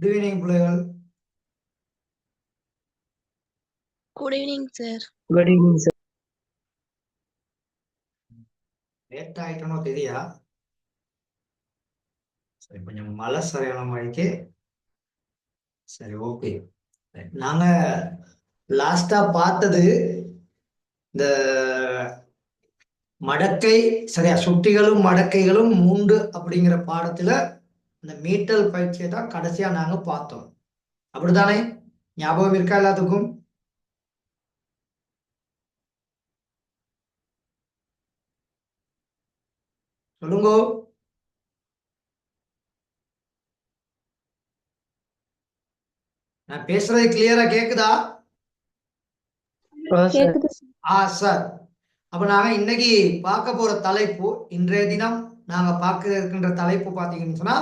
Good evening, பிள்ளைகள். Good evening, sir. Good evening, sir. Late ஆயிட்டனோ தெரியா? சரி, கொஞ்சம் மழை சரியான மாதிரிக்கு. சரி, ஓகே. நாங்க லாஸ்டா பார்த்தது இந்த மடக்கை, சரியா, சுட்டிகளும் மடக்கைகளும் 3 அப்படிங்கிற பாடத்துல இந்த மீட்டல் பயிற்சியை தான் கடைசியா நாங்க பார்த்தோம். அப்படித்தானே? ஞாபகம் இருக்கா எல்லாத்துக்கும்? சொல்லுங்க. நான் பேசுறது கிளியரா கேக்குதா? சார், அப்ப நாங்க இன்னைக்கு பார்க்க போற தலைப்பு, இன்றைய தினம் நாங்க பார்க்க இருக்கின்ற தலைப்பு பாத்தீங்கன்னு சொன்னா,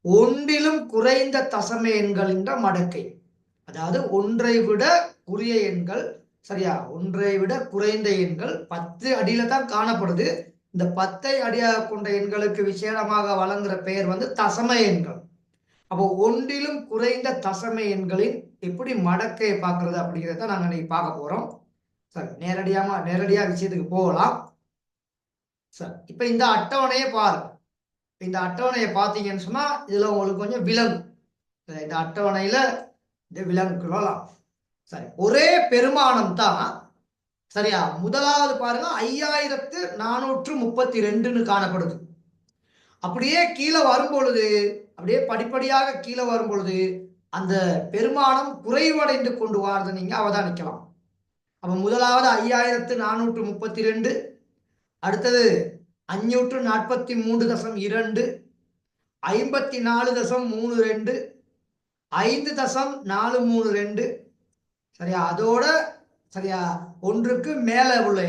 ஒன்றிலும் குறைந்த தசம எண்கள் என்ற மடக்கை. அதாவது ஒன்றை விட குறைய எண்கள், சரியா, ஒன்றை விட குறைந்த எண்கள் 10 அடியில தான் காணப்படுது. இந்த 10 அடியாக கொண்ட எண்களுக்கு விசேடமாக வழங்குற பெயர் வந்து தசம எண்கள். அப்போ ஒன்றிலும் குறைந்த தசம எண்களின் எப்படி மடக்கையை பார்க்கறது அப்படிங்கிறத நாங்க இன்னைக்கு பார்க்க போறோம். சரி, நேரடியா விஷயத்துக்கு போகலாம். சார், இப்ப இந்த அட்டவணையை பாருங்க. இந்த அட்டவணையை பார்த்தீங்கன்னு சொன்னா இதுல உங்களுக்கு கொஞ்சம் விலங்கு. இந்த அட்டவணையில இந்த விலங்குலாம் சரி, ஒரே பெருமானம் தான். சரியா, முதலாவது பாருங்க 5432 காணப்படுது. அப்படியே கீழே வரும் பொழுது, அப்படியே படிப்படியாக கீழே வரும் பொழுது அந்த பெருமானம் குறைவடைந்து கொண்டு வாரதை நீங்க அவதானிக்கலாம். அப்ப முதலாவது 5432, அடுத்தது 543.2, 54.32, 5.432, சரியா, அதோட சரியா ஒன்றுக்கு மேல உள்ள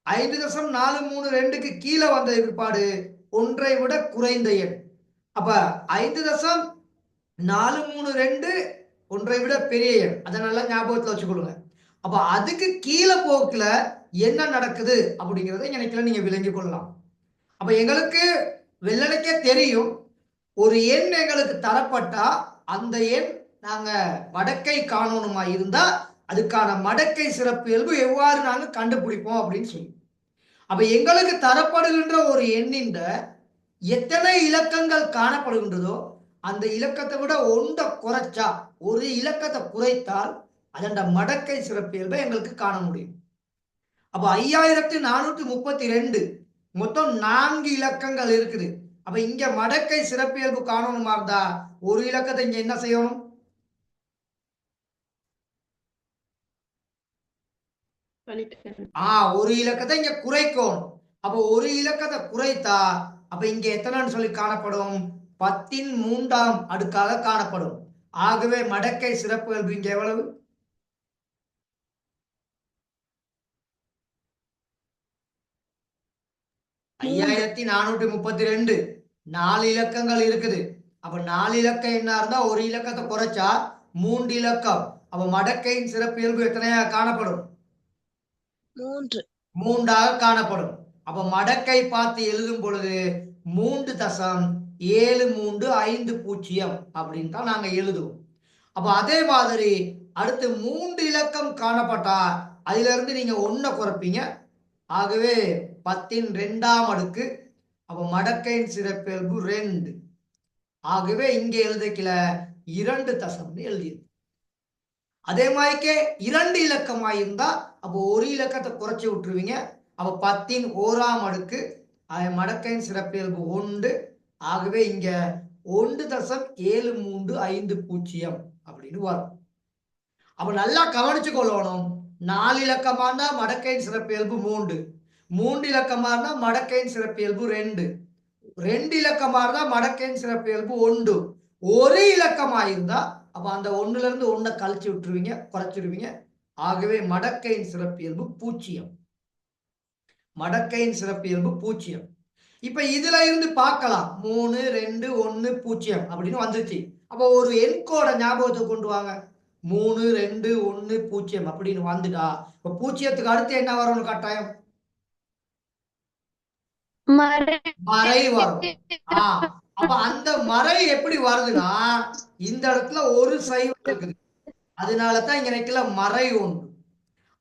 5.432க்கு கீழே வந்த ஏற்பாடு ஒன்றை விட குறைந்த எண். அப்ப 5.432 ஒன்றை விட பெரிய எண், அதை நல்லா ஞாபகத்துல வச்சுக்கொள்ளுங்க. அப்ப அதுக்கு கீழே போக்குல என்ன நடக்குது அப்படிங்கிறத எனக்கு நீங்க விளங்கி கொள்ளலாம். அப்ப எங்களுக்கு வெள்ளனைக்கே தெரியும், ஒரு எண் எங்களுக்கு தரப்பட்டா அந்த எண் நாங்க மடக்கை காணணுமா இருந்தா அதுக்கான மடக்கை சிறப்பு இயல்பு எவ்வாறு நாங்க கண்டுபிடிப்போம் அப்படின்னு சொல்லி. அப்ப எங்களுக்கு தரப்படுகின்ற ஒரு எண்ணின் எத்தனை இலக்கங்கள் காணப்படுகின்றதோ அந்த இலக்கத்தை விட ஒன்றை குறைச்சா, ஒரு இலக்கத்தை குறைத்தால் அதன் மடக்கை சிறப்பியல்பை எங்களுக்கு காண முடியும். அப்ப 5432 மொத்தம் 4 இலக்கங்கள் இருக்குது. அப்ப இங்க மடக்கை சிறப்பியல்பு காணணுமா இருந்தா ஒரு இலக்கத்தை இங்க என்ன செய்யணும்? ஒரு இலக்கத்தை இங்க குறைக்கணும். அப்ப ஒரு இலக்கத்தை குறைத்தா அப்ப இங்க எத்தனைன்னு சொல்லி காணப்படும்? 10ன் 3ஆம் அடுக்காக காணப்படும். ஆகவே மடக்கை சிறப்புகள் இங்க எவ்வளவு? 5432. 4 இலக்கங்கள் இருக்குது. அப்ப 4 இலக்கம் என்ன இருந்தா ஒரு இலக்கத்தை குறைச்சா 3 இலக்கம். அப்ப மடக்கையின் சிறப்பு இயல்பு எத்தனையா காணப்படும்? 3ஆக காணப்படும். அப்ப மடக்கை பார்த்து எழுதும் பொழுது 3.7350 அப்படின்னு தான் நாங்க எழுதுவோம். அப்ப அதே மாதிரி அடுத்து 3 இலக்கம் காணப்பட்டா அதுல இருந்து நீங்க 1 குறைப்பீங்க. ஆகவே 10ன் 2ஆம் அடுக்கு. அப்ப மடக்கையின் சிறப்பியல்பு 2. ஆகவே இங்க எழுதிக்கல 2 தசம்னு எழுதியது. அதே மாதிரிக்கே 2 இலக்கமா இருந்தா அப்போ ஒரு இலக்கத்தை குறைச்சி விட்டுருவீங்க. அப்ப 10ன் 1ஆம் அடுக்கு. மடக்கையின் சிறப்பியல்பு 1. ஆகவே இங்க 1.7350 அப்படின்னு வரும். அப்ப நல்லா கவனிச்சு கொள்ளணும். 4 இலக்கமா இருந்தா மடக்கையின் சிறப்பியல்பு 3. 3 இலக்கமா இருந்தா மடக்கையின் சிறப்பியல்பு 2. 2 இலக்கமா இருந்தா மடக்கையின் சிறப்பியல்பு 1. ஒரு இலக்கமா இருந்தா அப்ப அந்த 1ல இருந்து 1 கழிச்சு விட்டுருவீங்க, குறைச்சிருவீங்க. ஆகவே மடக்கையின் சிறப்பியல்பு 0. மடக்கையின் சிறப்பியல்பு 0. இப்ப இதுல இருந்து பார்க்கலாம் 3, 2, 1, 0 அப்படின்னு வந்துச்சு. அப்ப ஒரு எண்கோட ஞாபகத்தை கொண்டு வாங்க. 3, 2, 1, 0 அப்படின்னு வந்துட்டா இப்ப 0க்கு அடுத்து என்ன வரணும்? கட்டாயம் மறை வரும். அப்ப அந்த மறை எப்படி வருதுன்னா இந்த இடத்துல ஒரு சைவம் இருக்குது, அதனாலதான் இங்க நிக்கல மறை ஒன்று.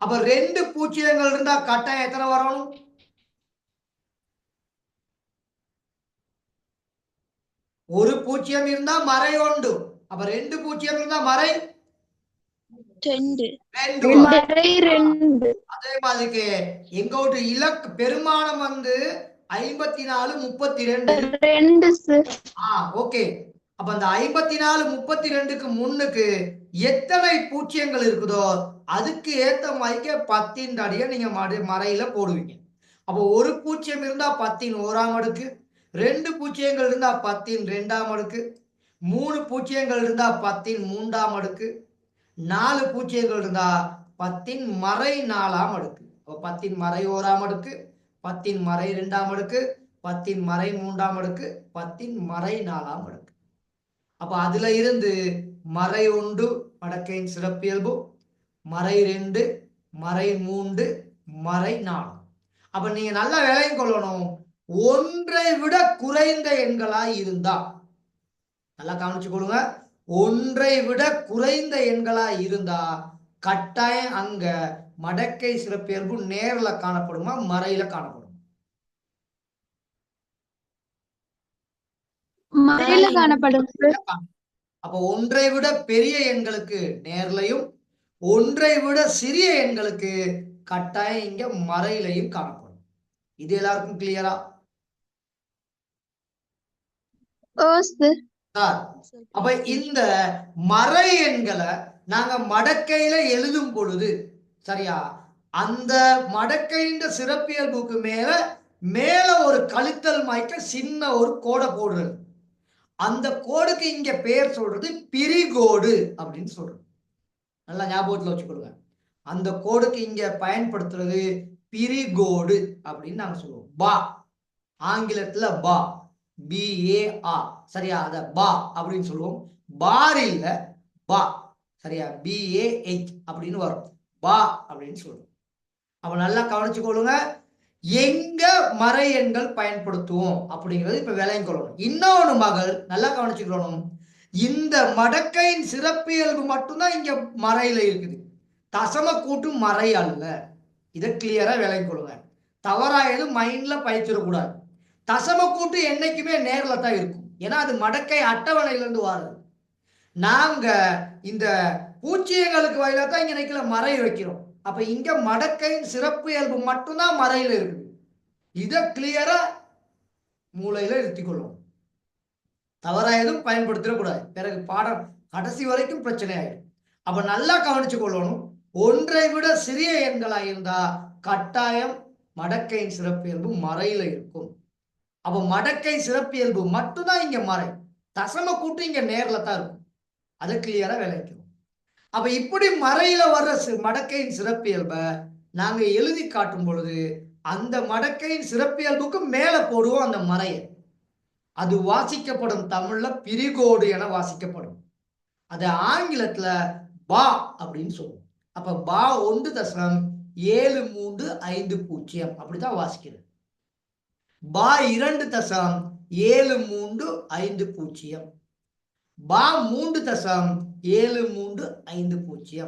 அப்ப 2 பூஜ்ஜியங்கள் இருந்தா கட்டாயம் எத்தனை வரணும்? ஒரு பூஜ்ஜியம் இருந்தா மறை ஒன்று. அப்ப 2 பூஜ்ஜியம் இருந்தா மறை 2 2 வரும். மறை 2. அதே மாதிரிக்கு எங்கோட்டு இலக்கு பெருமானம் வந்து 54 32. 2 சார். ஓகே. அப்ப அந்த 54 32க்கு முன்னுக்கு எத்தனை பூஜ்ஜியங்கள் இருக்குதோ அதுக்கு ஏத்த மாதிரிக்கு 10 அடியை நீங்க மறையில போடுவீங்க. அப்போ ஒரு பூஜ்ஜியம் இருந்தா 10 1ஆம் அடுக்கு, 2 பூஜ்ஜியங்கள் இருந்தா 10 2ஆம் அடுக்கு, 3 பூஜ்ஜியங்கள் இருந்தா 10 3ஆம் அடுக்கு, 4 பூஜ்ஜியங்கள் இருந்தா 10 மறை 4ஆம் அடுக்கு. அப்போ 10 மறை 1ஆம் அடுக்கு, 10 மறை 2ஆம் அடுக்கு, 10 மறை 3ஆம் அடுக்கு, 10 மறை 4ஆம் அடுக்கு. அப்ப அதுல இருந்து மறை 1 மடக்கையின் சிறப்பியல்பு, மறை 2 மறை 3 மறை 4. அப்ப நீங்க நல்லா விளங்கிக் கொள்ளணும், ஒன்றை விட குறைந்த எண்களாய் இருந்தா, நல்லா கவனிச்சு கொள்ளுங்க, ஒன்றை விட குறைந்த எண்களாய் இருந்தா கட்டாயம் அங்க மடக்கை சிறப்பியல்பு நேர்ல காணப்படுமா மறையில காணப்படும்? மறையில காணப்படும் சார். அப்ப ஒன்றை விட பெரிய எண்களுக்கு நேர்லையும், ஒன்றை விட சிறிய எண்களுக்கு கட்டாயம் இங்க மறையிலையும் காணப்படும். இது எல்லாருக்கும் கிளியரா? அப்ப இந்த மறை எண்களை நாங்க மடக்கையில எழுதும் பொழுது சரியா, அந்த மடக்கையின் சிறப்பியல்புக்கு மேல ஒரு கழித்தல் மாய்க்க சின்ன ஒரு கோடை போடுறது. அந்த கோடுக்கு இங்க பேர் சொல்றது பிரிகோடு அப்படின்னு சொல்றது. நல்லா ஞாபகத்துல வச்சுக்கொள்ளுங்க, அந்த கோடுக்கு இங்க பயன்படுத்துறது பிரிகோடு அப்படின்னு நாங்க சொல்லுவோம். பா, ஆங்கிலத்துல பா, BAR சரியா, அத பா அப்படின்னு சொல்லுவோம். பார் இல்ல பா சரியா, BAH அப்படின்னு வரும், பா அப்படின்னு சொல்லுவோம். அப்ப நல்லா கவனிச்சு கொள்ளுங்க, எங்க மறை எண்கள் பயன்படுத்துவோம் அப்படிங்கிறது இப்ப விளங்கி கொள்ளணும். இன்னொன்னு மகள் நல்லா கவனிச்சுக்கணும், இந்த மடக்கையின் சிறப்பியல்பு மட்டும்தான் இங்க மறையில இருக்குது, தசம கூட்டு மறை அல்ல. இதை கிளியரா விளங்கி கொள்ளுங்க, தவறா எதுவும் மைண்ட்ல பயிற்சிடக்கூடாது. தசம கூட்டு என்னைக்குமே நேர்ல தான் இருக்கும், ஏன்னா அது மடக்கை அட்டவணையில இருந்து வாருது. நாங்க இந்த பூஜ்ஜியங்களுக்கு வகையில தான் இங்க நினைக்கல மறை வைக்கிறோம். அப்ப இங்க மடக்கையின் சிறப்பு இயல்பு மட்டும்தான் மறையில இருக்குது. இதை கிளியரா மூளையில இருத்திக் கொள்ளும், தவறா எதுவும் பயன்படுத்திடக்கூடாது, பிறகு பாடம் கடைசி வரைக்கும் பிரச்சனை ஆயிடும். அப்ப நல்லா கவனிச்சு கொள்ளணும், ஒன்றை விட சிறிய எண்களா இருந்தா கட்டாயம் மடக்கையின் சிறப்பியல்பு மறையில இருக்கும். அப்ப மடக்கை சிறப்பியல்பு மட்டும்தான் இங்க மறை, தசம கூட்டு இங்க நேர்ல தான் இருக்கும். அதை கிளியரா விளைவிக்கணும். அப்ப இப்படி மறையில வர்ற மடக்கையின் சிறப்பியல்பை நாங்க எழுதி காட்டும் பொழுது அந்த மடக்கையின் சிறப்பியல்புக்கு மேல போடுவோம் அந்த மறையை. அது வாசிக்கப்படும் தமிழ்ல பிரிகோடு என வாசிக்கப்படும். அது ஆங்கிலத்துல பா அப்படின்னு சொல்லுவோம். அப்ப பா 1.7350 அப்படிதான் வாசிக்கிறது. பா 2.7350, பா 3.7350,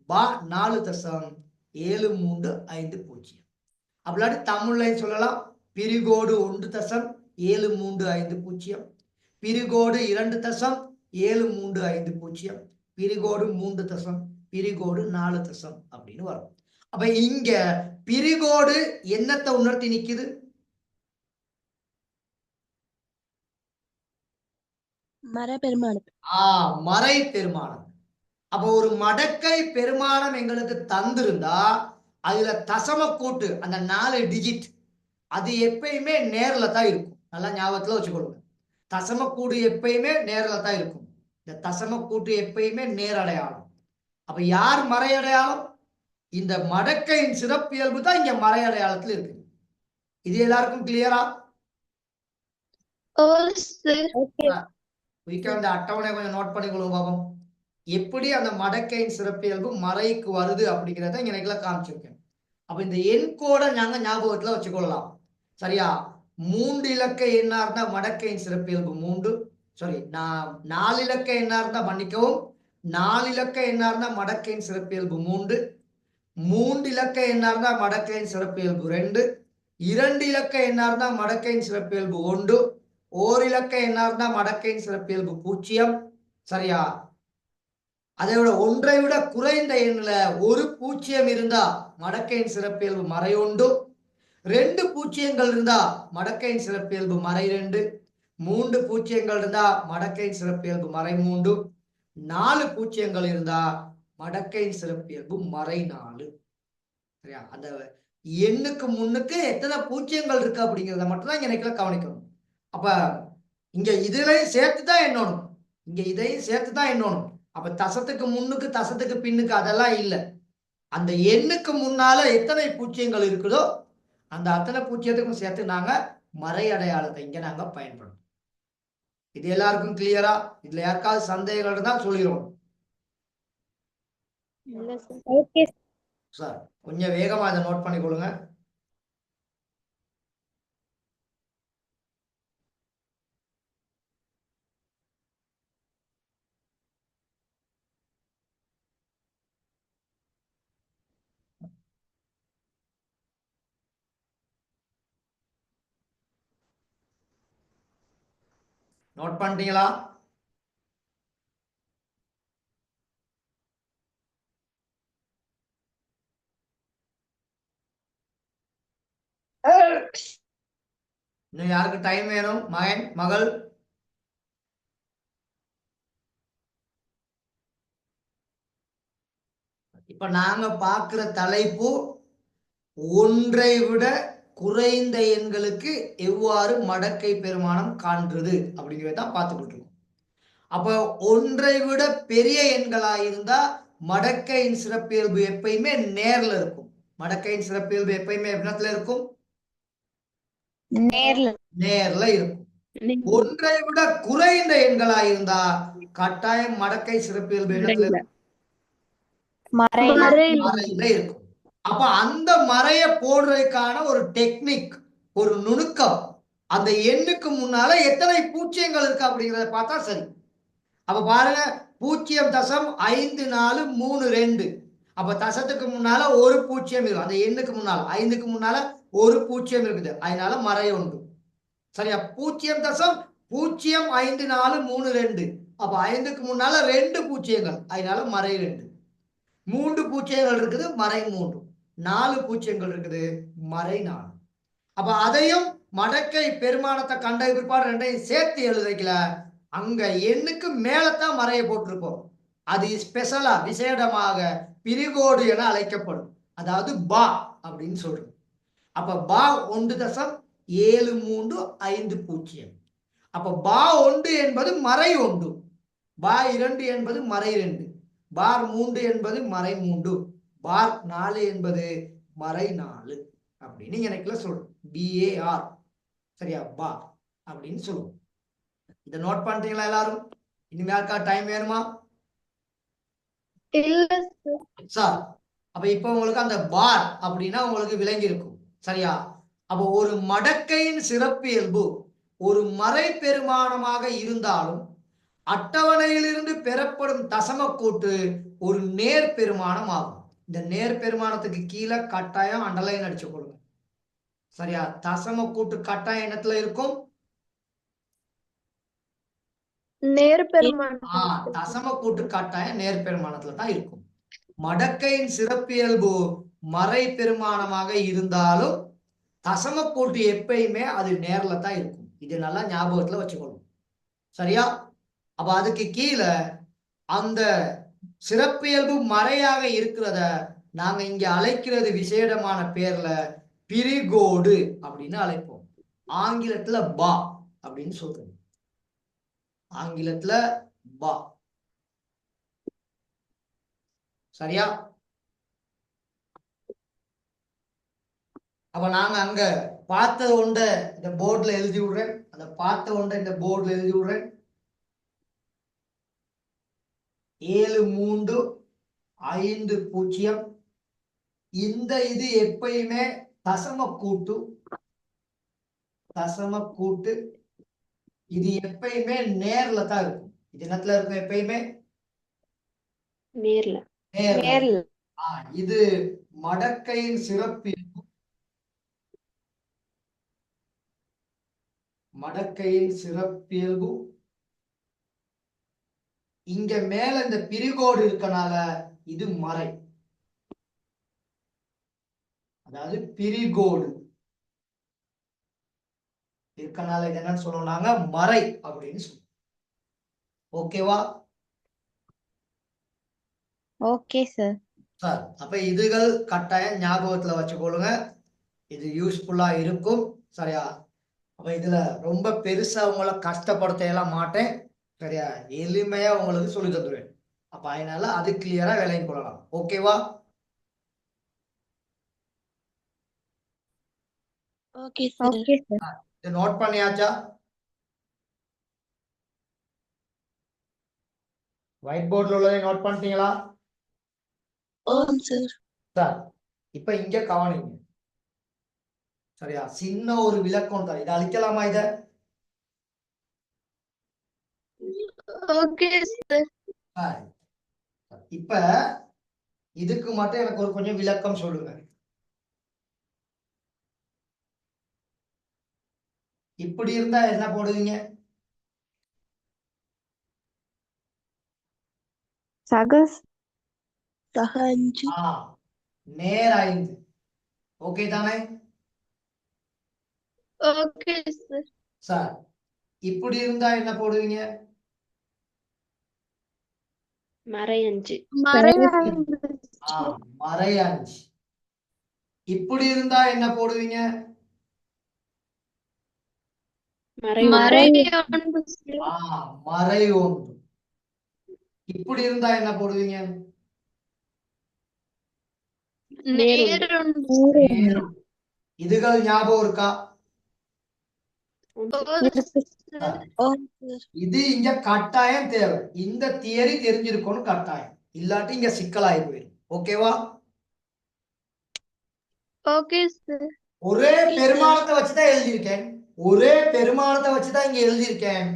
பா 4.7350. அப்படி தமிழ்ல சொல்லலாம், பிரிகோடு 1.7350, பிரிகோடு 2.7350, பிரிகோடு 3 பிரிகோடு 4 அப்படின்னு வரும். அப்ப இங்க பிரிகோடு என்னத்தை உணர்த்தி நிக்குது? மறை பெருமானம். மறை பெருமானம். அப்ப ஒரு மடக்கை பெருமானம் எங்களுக்கு தந்திருந்தா அதுல தசம கூட்டு அந்த 4 டிஜிட் அது எப்பயுமே நேர்ல தான் இருக்கும். நல்லா ஞாபகத்துல வச்சுக்கொள்ளுங்க, தசம கூடு எப்பயுமே நேர்ல தான் இருக்கும். இந்த தசம கூட்டு எப்பயுமே நேரடையாளம். அப்ப யார் மறையடையாளம்? இந்த மடக்கையின் சிறப்பியல்பு தான் இங்க மறையடையாளத்துல இருக்கு. இது எல்லாருக்கும் கிளியரா? அந்த அட்டவணை கொஞ்சம் நோட் பண்ணிக்கொள்ளுங்க பாப்போம், எப்படி அந்த மடக்கையின் சிறப்பியல்பு மறைக்கு வருது அப்படிங்கிறத இங்க காமிச்சிருக்கேன். அப்ப இந்த எண் கோடை நாங்க ஞாபகத்துல வச்சுக்கொள்ளலாம் சரியா. மூன்று இலக்க எண்ணா இருந்தா மடக்கையின் சிறப்பியல்பு 3. சாரி, நான் 4 இலக்க எண்ணா இருந்தா மன்னிக்கவும், 4 இலக்க எண்ணா இருந்தா மடக்கையின் சிறப்பியல்பு 3. 3 இலக்க எண்ணா இருந்தா மடக்கையின் சிறப்பியல்பு 2. 2 இலக்க எண்ணா இருந்தா மடக்கையின் சிறப்பியல்பு 1. ஓர் இலக்க எண்ணா இருந்தா மடக்கையின் சிறப்பியல்பு 0. சரியா? அதை விட ஒன்றை விட குறைந்த எண்ணில் ஒரு பூஜ்ஜியம் இருந்தா மடக்கையின் சிறப்பியல்பு மறை 1. 2 பூஜ்ஜியங்கள் இருந்தா மடக்கையின் சிறப்பியல்பு மறை 2. 3 பூஜ்ஜியங்கள் இருந்தா மடக்கையின் சிறப்பியல்பு மறை 3. 4 பூஜ்ஜியங்கள் இருந்தா மடக்கையின் சிறப்பியல்பு மறை 4. சரியா? அந்த எண்ணுக்கு முன்னுக்கு எத்தனை பூஜ்ஜியங்கள் இருக்கு அப்படிங்கிறத மட்டும் தான் எனக்கு கவனிக்கணும். அப்ப இங்க இதுலையும் சேர்த்து தான் எண்ணணும், இங்க இதையும் சேர்த்து தான் எண்ணணும். அப்ப தசத்துக்கு முன்னுக்கு தசத்துக்கு பின்னுக்கு அதெல்லாம் இல்லை. அந்த எண்ணுக்கு முன்னால எத்தனை பூஜ்ஜியங்கள் இருக்குதோ அந்த அத்தனை பூஜ்ஜியத்துக்கும் சேர்த்து நாங்க மறை அடையாளத்தை இங்க நாங்க பயன்படுத்தும். இது எல்லாருக்கும் கிளியரா? இதுல யாருக்காவது சந்தேகங்கள் இருந்தா சொல்லிடுவோம் சார். கொஞ்சம் வேகமா இதை நோட் பண்ணி கொடுங்க. நோட் பண்ணிட்டீங்களா? இன்னும் யாருக்கு டைம் வேணும்? மகன், மகள்? இப்ப நாங்க பார்க்கிற தலைப்பு ஒன்றை விட குறைந்த எண்களுக்கு எவ்வாறு மடக்கை பெருமானம் காண்றது அப்படிங்கிறத பார்த்துக்கிட்டு இருக்கோம். அப்ப ஒன்றை விட பெரிய எண்களாயிருந்தா மடக்கையின் சிறப்பியல்பு எப்பயுமே நேர்ல இருக்கும். மடக்கையின் சிறப்பியல்பு எப்பயுமே என்னத்துல இருக்கும்? நேர்ல இருக்கும். ஒன்றை விட குறைந்த எண்களாயிருந்தா கட்டாயம் மடக்கை சிறப்பியல்பு என்னத்துல இருக்கும்? மறையில இருக்கும். அப்ப அந்த மறைய போடுறதுக்கான ஒரு டெக்னிக், ஒரு நுணுக்கம், அந்த எண்ணுக்கு முன்னால எத்தனை பூஜ்ஜியங்கள் இருக்கு அப்படிங்கிறத பார்த்தா சரி. அப்ப பாருங்க, 0.5432. அப்ப தசத்துக்கு முன்னால ஒரு பூஜ்ஜியம் இருக்கு. அந்த எண்ணுக்கு முன்னால 5க்கு முன்னால ஒரு பூஜ்ஜியம் இருக்குது, அதனால மறை 1. சரியா? 0.05432. அப்ப 5க்கு முன்னால 2 பூஜ்ஜியங்கள், அதனால மறை 2. 3 பூஜ்ஜியங்கள் இருக்குது, மறை 3. 4 பூஜ்ஜியங்கள் இருக்குது, மறை 4. அப்ப அதையும் மடக்கை பெருமானத்தை கண்ட பிற்பாடு ரெண்டையும் சேர்த்து எழுதிக்கல, அங்க எண்ணுக்கு மேலத்தான் மறைய போட்டிருப்போம். அது ஸ்பெஷலா விசேடமாக பிரிகோடு என அழைக்கப்படும். அதாவது பா அப்படின்னு சொல்றோம். அப்ப பா 1.7350. அப்ப பா 1 என்பது மறை 1, பா 2 என்பது மறை 2, பார் 3 என்பது மறை 3, பார் 4 என்பது மறை 4 அப்படின்னு எனக்குல சொல்றோம். BAR. சரியா? பா அப்படின்னு சொல்லுவோம். இதை நோட் பண்றீங்களா எல்லாரும்? இனிமே யாருக்கா டைம் வேணுமா சார்? அப்ப இப்ப உங்களுக்கு அந்த பார் அப்படின்னா உங்களுக்கு விளங்கி இருக்கும். சரியா? அப்போ ஒரு மடக்கையின் சிறப்பியல்பு ஒரு மறை பெருமானமாக இருந்தாலும் அட்டவணையிலிருந்து பெறப்படும் தசம கூட்டு ஒரு நேர் பெருமானம் ஆகும். இந்த நேர் பெருமானத்துக்கு கீழே கட்டாயம் அண்டர்லைன் அடிச்சு கொடுங்க. சரியா? தசம கூட்டு கட்டாயம் என்னத்துல இருக்கும்? தசம கூட்டு கட்டாயம் நேர் பெருமானத்துல தான் இருக்கும். மடக்கையின் சிறப்பியல்பு மறை பெருமானமாக இருந்தாலும் தசம கூட்டு எப்பயுமே அது நேர்ல தான் இருக்கும். இது நல்லா ஞாபகத்துல வச்சுக்கணும். சரியா? அப்ப அதுக்கு கீழே அந்த சிறப்பியல்பு மறையாக இருக்கிறத நாங்க இங்க அழைக்கிறது விசேடமான பேர்ல பிரிகோடு அப்படின்னு அழைப்போம். ஆங்கிலத்துல பா அப்படின்னு சொல்றோம். ஆங்கிலத்துல பா. சரியா? அப்ப நாங்க அங்க பார்த்த ஒன்றை இந்த போர்டுல எழுதி விடுறேன். அந்த பார்த்த ஒன்றை இந்த போர்டுல எழுதி விடுறேன். 7350. இந்த இது எப்பயுமே தசம கூட்டு. தசம கூட்டு இது எப்பயுமே நேர்ல தான் இருக்கும். இது என்னத்துல இருக்கும்? எப்பயுமே நேர்ல. நேர்ல. இது மடக்கையின் சிறப்பியல்பு. மடக்கையின் சிறப்பியல்பு. இங்க மேல இந்த பிரிகோடு இருக்கனால இது மறை. அதாவது பிரிகோடு இருக்கனால இது என்னன்னு சொல்லுவாங்க? மறை அப்படின்னு சொல்லுவோம். ஓகேவா? Okay sir. சார் அப்ப இதுகள் கட்டாயம் ஞாபகத்துல வச்சுக்கொள்ளுங்க. இது யூஸ்ஃபுல்லா இருக்கும். சரியா? அப்ப இதுல ரொம்ப பெருசா உங்களை கஷ்டப்படுத்த எல்லாம் மாட்டேன். சரியா? எளிமையா உங்களுக்கு சொல்லி தந்துடுவேன். அப்ப அதனால அது கிளியரா விளங்கி கொள்ளலாம். ஓகேவா? Okay sir. Okay sir. இது நோட் பண்ணியாச்சா? ஒயிட் போர்ட்ல உள்ளதை நோட் பண்ணிட்டீங்களா? ஓம் சார். சார் இப்ப இங்க கவனிங்க. சரியா? சின்ன ஒரு விளக்கம் தான். இதை அழிக்கலாமா? இத ஓகே சார். இப்ப இதுக்கு மட்டும் எனக்கு ஒரு கொஞ்சம் விளக்கம் சொல்லுங்க. இப்படி இருந்தா என்ன போடுவீங்க? சகஸ் சக 5. நேர் 5. ஓகே தானே? Okay sir. சார் இப்படி இருந்தா என்ன போடுவீங்க? மறை 5. மறை மறை 5. இப்படி இருந்தா என்ன போடுவீங்க? மறை மறை 1. மறை 1. இப்படி இருந்தா என்ன போடுவீங்க? நேர் இதுகள் ஞாபகம் இருக்கா? ஓம் சார். இது இங்க கட்டாயம் தேவை. இந்த தியரி தெரிஞ்சிருக்கணும் கட்டாயம். இல்லாட்டி இங்க சிக்கலாகி போயிடும். ஓகேவா? Okay sir. ஒரே பெருமானத்தை வச்சுதான் எழுதியிருக்கேன். ஒரே பெருமானத்தை வச்சுதான் இங்க எழுதியிருக்கேன்.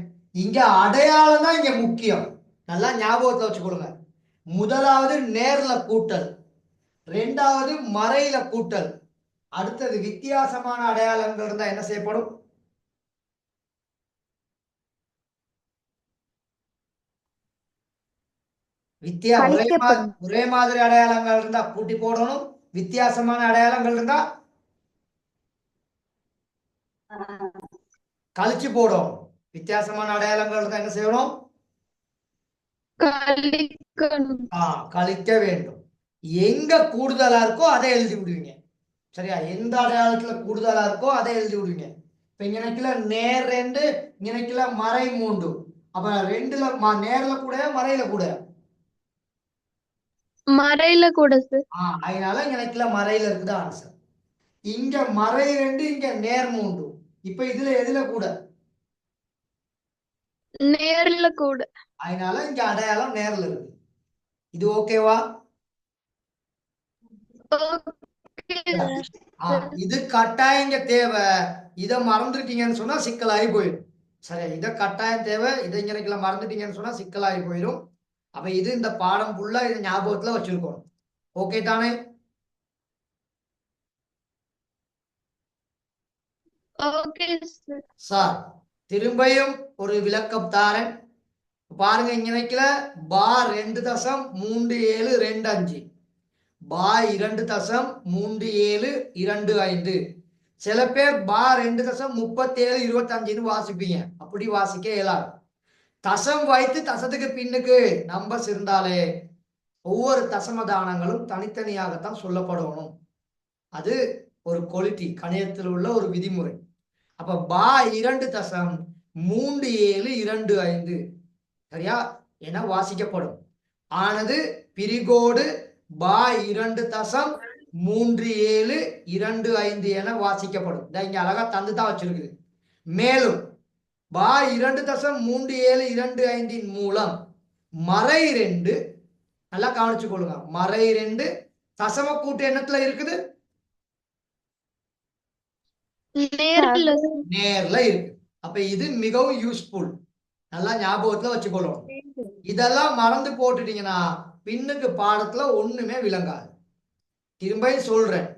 இங்க அடையாளம் தான் இங்க முக்கியம். நல்லா ஞாபகத்தை வச்சுக்கொள்ளுங்க. முதலாவது நேர்ல கூட்டல், ரெண்டாவது மறையில கூட்டல், அடுத்தது வித்தியாசமான அடையாளங்கள் இருந்தா என்ன செய்யப்படும்? ஒரே மாதிரி அடையாளங்கள் இருந்தா கூட்டி போடணும். வித்தியாசமான அடையாளங்கள் இருந்தா கழிச்சு போடும். வித்தியாசமான அடையாளங்கள் இருந்தா என்ன செய்யணும்? கழிக்க வேண்டும். எங்க கூடுதலா இருக்கோ அதை எழுதி விடுவீங்க. சரியா? எந்த அடையாளத்துல கூடுதலா இருக்கோ அதை எழுதி விடுவீங்க. இப்ப இங்கனக்குல நேர் 2, இங்கனக்குல மறை 3. அப்ப 2ல நேர்ல கூட மறையில கூட மறையில கூட சார். அதனால இங்கனக்குல மறையில இருக்குது ஆன்சர். இங்க மறை 2, இங்க நேர் 3. இப்ப இதுல எதுல கூட? நேர்ல கூட. அதனால இங்க அடையாளம் நேர்ல இருக்கு. இது ஓகேவா? இது கட்டாயம் இங்க தேவை. இத மறந்துட்டீங்கன்னு சொன்னா சிக்கலாகி போயிடும். சரியா? இத கட்டாயம் தேவை. இதை இங்க மறந்துட்டீங்கன்னு சொன்னா சிக்கலாகி போயிடும். அப்ப இது இந்த பாடம் ஃபுல்லா இது ஞாபகத்துல வச்சிருக்கணும். ஓகே தானே? ஓகே சார் திரும்பியும் ஒரு விளக்கம் தாரேன். பாருங்க, இங்க பார் 2.3725, பார் 2.3725. சில பேர் பார் 2.3725 வாசிப்பீங்க. அப்படி வாசிக்க இயலாது. தசம் வைத்து தசத்துக்கு பின்னுக்கு நம்பர்ஸ் இருந்தாலே ஒவ்வொரு தசமதானங்களும் தனித்தனியாகத்தான் சொல்லப்படணும். அது ஒரு குவாலிட்டி, கணிதத்தில் உள்ள ஒரு விதிமுறை. அப்ப பா 2.3725 சரியா என வாசிக்கப்படும். ஆனது பிரிகோடு பா 2.3725 என வாசிக்கப்படும். இங்க அழகா தந்து தான் வச்சிருக்குது. மேலும் பா 2.3725 மூலம் மறை 2, நல்லா கவனிச்சு கொள்ளுங்க, மறை 2 தசம கூட்டு எண்ணத்துல இருக்குது. நேர்ல sir. நேர்ல இருக்கு. அப்ப இது மிகவும் யூஸ்ஃபுல். நல்லா ஞாபகத்துல வச்சுக்கொள்ளணும். இதெல்லாம் மறந்து போட்டுட்டீங்கன்னா பின்னுக்கு பாடத்துல ஒண்ணுமே விளங்காது. திரும்ப சொல்றேன்.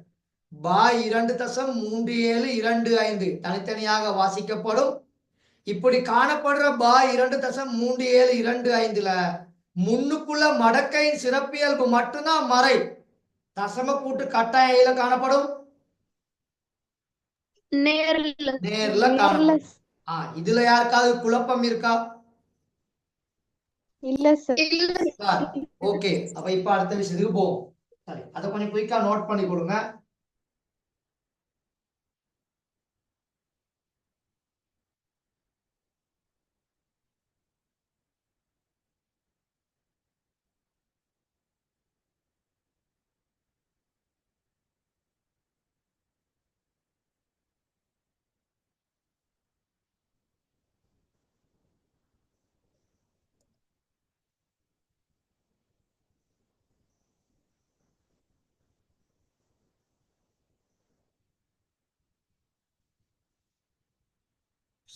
பா 2.3725 தனித்தனியாக வாசிக்கப்படும். இப்படி காணப்படுற பா 2.3725ல முன்னுக்குள்ள மடக்கை சிறப்பியல்பு மட்டும்தான் மறை. தசம கூட்டு கட்டாயில காணப்படும். நேர்ல நேர்ல காணப்படும். இதுல யாருக்காவது குழப்பம் இருக்கா? இல்ல சார். இல்ல சார் ஓகே. அப்ப இப்ப அடுத்த விஷயத்துக்கு போவோம். சரி, அதை கொஞ்சம் குயிக்கா நோட் பண்ணி கொடுங்க.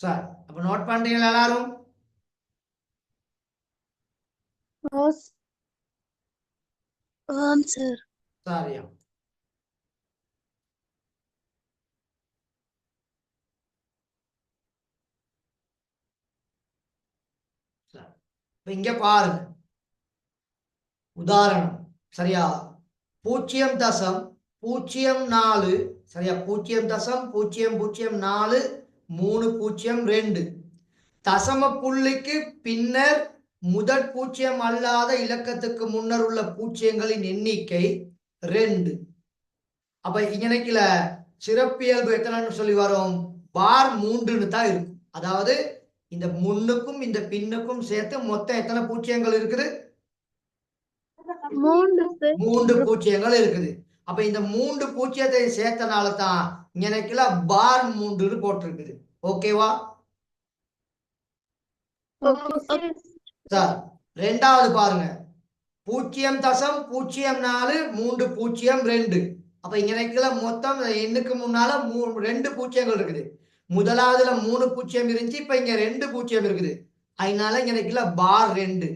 சார் அப்ப நோட் பண்றீங்களா எல்லாரும்? ஆம் சார். சரியா. சார் இப்ப இங்க பாருங்க. உதாரணம் சரியா 0.04 சரியா 0.004 302 தசம புள்ளிக்கு பின்னர் முதற் பூஜ்ஜியம் அல்லாத இலக்கத்துக்கு முன்னர் உள்ள பூஜ்ஜியங்களின் எண்ணிக்கை 2. அப்ப இங்கனைக்குல சிறப்பியல்பு எத்தனைன்னு சொல்லி வரும்? பார் 3ன்னு தான் இருக்கும். அதாவது இந்த முன்னுக்கும் இந்த பின்னுக்கும் சேர்த்து மொத்தம் எத்தனை பூஜ்ஜியங்கள் இருக்குது? 3 sir. 3 பூஜ்ஜியங்கள் இருக்குது. அப்ப இந்த 3 பூஜ்ஜியத்தை சேர்த்தனால தான் இங்கனைக்குல பார் 3ன்னு போட்டிருக்குது. ஓகேவா? Okay. சார் ரெண்டாவது பாருங்க 0.04 302. அப்ப இங்கனைக்குல மொத்தம் எண்ணுக்கு முன்னால 2 பூஜ்ஜியங்கள் இருக்குது. முதலாவதுல 3 பூஜ்ஜியம் இருந்துச்சு, இப்ப இங்க 2 பூஜ்ஜியம் இருக்குது. அதனால இங்கனைக்குல பார் 2.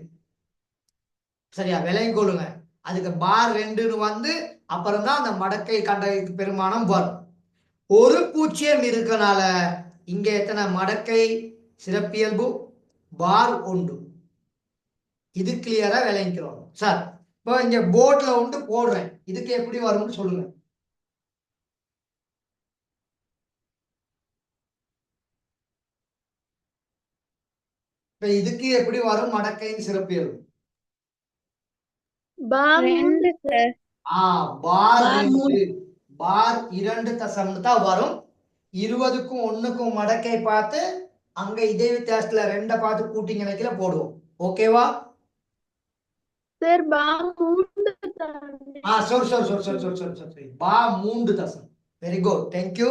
சரியா விலையும் கொள்ளுங்க. அதுக்கு பார் 2ன்னு வந்து அப்புறம் தான் அந்த மடக்கை கண்ட பெருமானம் வரும். ஒரு பூஜ்ஜியம் இருக்கனால இங்க எத்தனை மடக்கை சிறப்பியல்பு? பார் 1. இது கிளியரா விளங்கிக்கிறோம் சார். இப்போ இங்க போர்ட்ல ஒன்று போடுறேன். இதுக்கு எப்படி வரும்னு சொல்லுங்க. இப்ப இதுக்கு எப்படி வரும் மடக்கையின் சிறப்பியல்பு? பார் 2 sir. பார் பார் 2. பார் 2 தசம்னு தான் வரும். 20க்கும் 1க்கும் மடக்கை பார்த்து அங்க இதே வித்தியாசத்துல 2 பார்த்து கூட்டி நினைக்கல போடுவோம். ஓகேவா? sir பார் 3 sorry. பார் 3 தசம். Very good, thank you.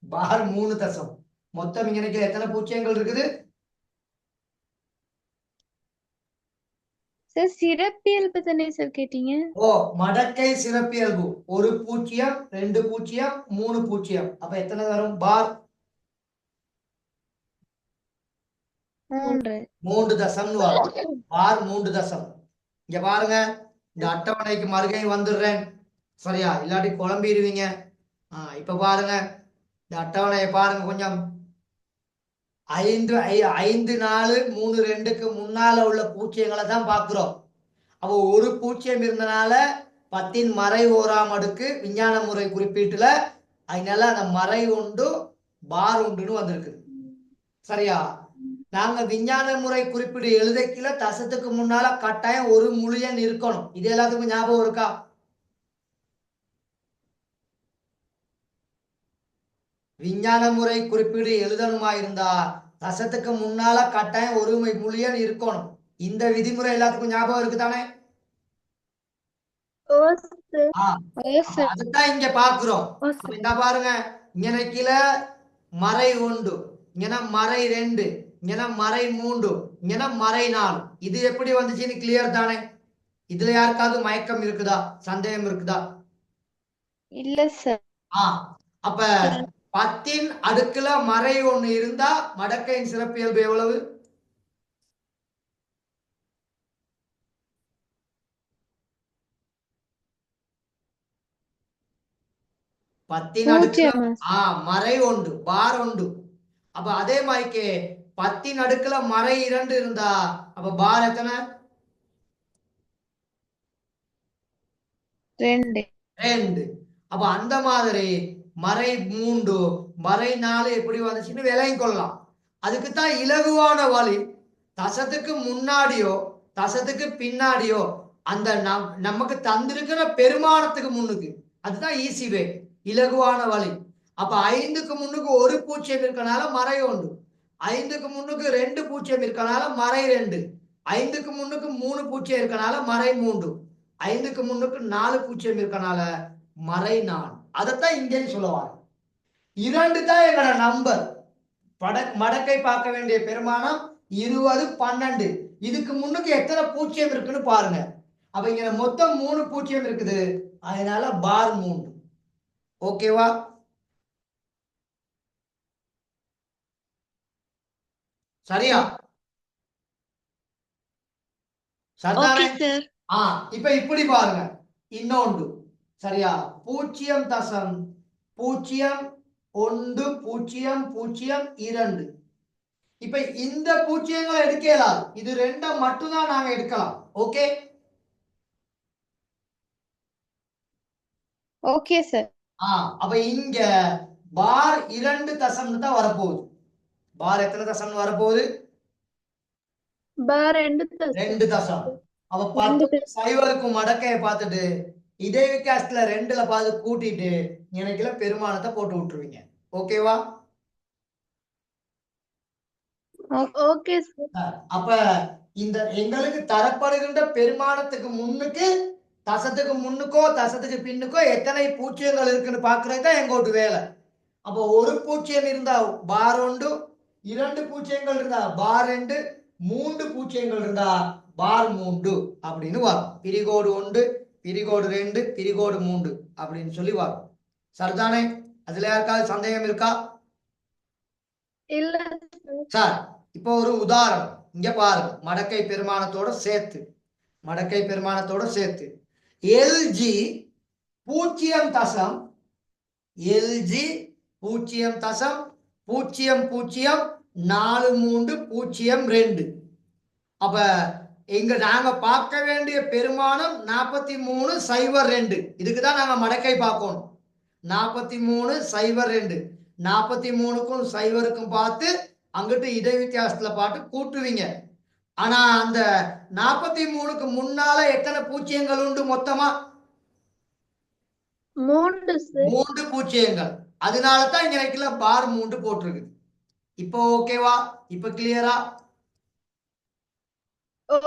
பார் 3 தசம். மொத்தம் இங்க நினைக்கிற எத்தனை பூஜ்ஜியங்கள் இருக்குது? சார் சிறப்பியல்பு தானே சார் கேட்டீங்க? மடக்கை சிறப்பியல்பு. 1 பூஜ்ஜியம் 2 பூஜ்ஜியம் 3 பூஜ்ஜியம். அப்ப எத்தனை வரும்? பார் 3 தசம்னு வரும். பார் 3 தசம். இங்க பாருங்க, இந்த அட்டவணைக்கு மறுகை வந்துடுறேன். சரியா, இல்லாட்டி குழம்பிடுவீங்க. இப்ப பாருங்க, இந்த அட்டவணையை பாருங்க கொஞ்சம். 5, 4, 3, 2க்கு முன்னால உள்ள பூஜ்ஜியங்களை தான் பார்க்கிறோம். அப்போ ஒரு பூஜ்ஜியம் இருந்தனால 10ன் மறை ஓராம் அடுக்கு விஞ்ஞான முறை குறிப்பீட்டுல அதனால அந்த மறை உண்டு பார் உண்டுன்னு வந்திருக்கு. சரியா, நாங்க விஞ்ஞான முறை குறிப்பீடு எழுதக்கில தசத்துக்கு முன்னால கட்டாயம் ஒரு முழு எண் இருக்கணும். இது எல்லாத்துக்கும் ஞாபகம் இருக்கா? விஞ்ஞான முறை குறிப்பீடு எழுதணுமா இருந்தா தசத்துக்கு முன்னால கட்டாயம் ஒரு முழு எண் இருக்கணும். இந்த விதிமுறை எல்லாத்துக்கும் ஞாபகம் இருக்குதானே? அதுதான் இங்க பாக்குறோம். இந்த பாருங்க, இங்க கீழ மறை 1, இங்க மறை 2, இங்க மறை 3, இங்க மறை 4. இது எப்படி வந்துச்சுன்னு கிளியர் தானே? இதுல யாருக்காவது மயக்கம் இருக்குதா, சந்தேகம் இருக்குதா? இல்ல சார். அப்ப 10 அடுக்குல மறை 1 இருந்தா மடக்கையின் சிறப்பியல்பு எவ்வளவு? பத்தின் அடுக்குல பூஜ்ஜியம் மறை 1 பார் 1. அப்ப அதே மாதிரிக்கு 10 அடுக்குல மறை 2 இருந்தா அப்ப பார் எத்தனை? 2. 2. அப்ப அந்த மாதிரி மறை 3 மறை 4 எப்படி வந்துச்சுன்னு விளங்கிக் கொள்ளலாம். அதுக்குத்தான் இலகுவான வழி, தசத்துக்கு முன்னாடியோ தசத்துக்கு பின்னாடியோ அந்த நமக்கு தந்திருக்கிற பெருமானத்துக்கு முன்னுக்கு, அதுதான் ஈஸி வே, இலகுவான வழி. அப்ப 5க்கு முன்னுக்கு ஒரு பூஜ்ஜியம் இருக்கனால மறை 1, 5க்கு முன்னுக்கு 2 பூஜ்ஜியம் இருக்கனால மறை 2, 5க்கு முன்னுக்கு 3 பூஜ்ஜியம் இருக்கனால மறை 3, 5க்கு முன்னுக்கு 4 பூஜ்ஜியம் இருக்கனால மறை 4. அதைத்தான் இங்கேன்னு சொல்லுவாங்க. 2 தான் எங்களோட நம்பர். மடக்கை பார்க்க வேண்டிய பெருமானம் 20, 12. இதுக்கு முன்னுக்கு எத்தனை பூஜ்ஜியம் இருக்குன்னு பாருங்க. அப்ப இங்க மொத்தம் 3 பூஜ்ஜியம் இருக்குது, அதனால பார் 3. ஓகேவா? சரியா? சரிதானே? Okay sir. இப்ப இப்படி பாருங்க, இன்னொன்று சரியா? 0.010002. இப்ப இந்த பூஜ்ஜியங்களை எடுக்கலாம், இது 2 மட்டும்தான் நாங்க எடுக்கலாம். Okay okay sir. அப்ப இங்க பார் 2 தசம்னு தான் வரப்போகுது. பார் எத்தனை தசம்னு வரப்போகுது? பார் 2 2 தசம். அப்ப 10 சைவருக்கும் மடக்கையை பார்த்துட்டு இதே வித்தியாசத்துல 2ல பார்த்து கூட்டிட்டு எனக்குல பெருமானத்தை போட்டு விட்டுருவீங்க. ஓகேவா? Okay sir. அப்ப இந்த எங்களுக்கு தரப்படுகின்ற பெருமானத்துக்கு முன்னுக்கு, தசத்துக்கு முன்னுக்கோ தசத்துக்கு பின்னுக்கோ எத்தனை பூஜ்ஜியங்கள் இருக்குன்னு பாக்குறது தான் எங்கோட்டு வேலை. அப்போ ஒரு பூஜ்ஜியம் இருந்தா பார் 1, 2 பூஜ்ஜியங்கள் இருந்தா பார் 2, 3 பூஜ்ஜியங்கள் இருந்தா பார் 3 அப்படின்னு வரும். பிரிகோடு 1, பிரிகோடு 2, பிரிகோடு 3 அப்படின்னு சொல்லி வரும். சரிதானே? அதுல யாருக்காவது சந்தேகம் இருக்கா? இல்ல சார், இப்போ ஒரு உதாரணம் இங்க பாருங்க, மடக்கை பெருமானத்தோட சேர்த்து, மடக்கை பெருமானத்தோட சேர்த்து எல்ஜி 0.004302. அப்ப இங்க நாங்க பார்க்க வேண்டிய பெருமானம் 43.02. இதுக்குதான் நாங்க மடக்கை பார்க்கணும். 43.02. 43க்கும் 0க்கும் பார்த்து அங்கிட்டு இடை வித்தியாசத்துல பார்த்து கூட்டுவீங்க. ஆனா அந்த 43க்கு முன்னால எத்தனை பூஜ்ஜியங்கள் உண்டு மொத்தமா? 3 பூஜ்ஜியங்கள். அதனாலதான் இங்க வைக்கல பார் 3 போட்டிருக்கு. இப்போ ஓகேவா? இப்ப கிளியரா?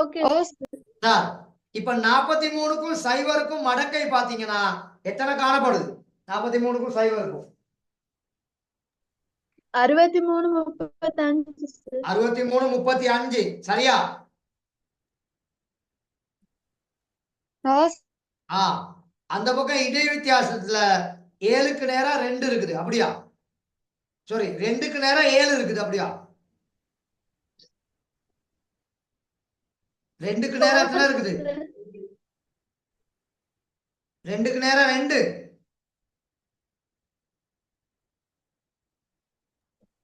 ஓகே சார், இப்ப 43க்கும் 0க்கும் மடக்கை பாத்தீங்கன்னா எத்தனை காணப்படுது? 43க்கும் 0க்கும் 63 35 சார். 63 35. சரியா? அந்த பக்கம் இடை வித்தியாசத்துல 7க்கு நேரா 2 இருக்குது, அப்படியா? சாரி, 2க்கு நேரா 7 இருக்குது, அப்படியா? 2க்கு நேரா எத்தனை இருக்குது? 2க்கு நேரா 2.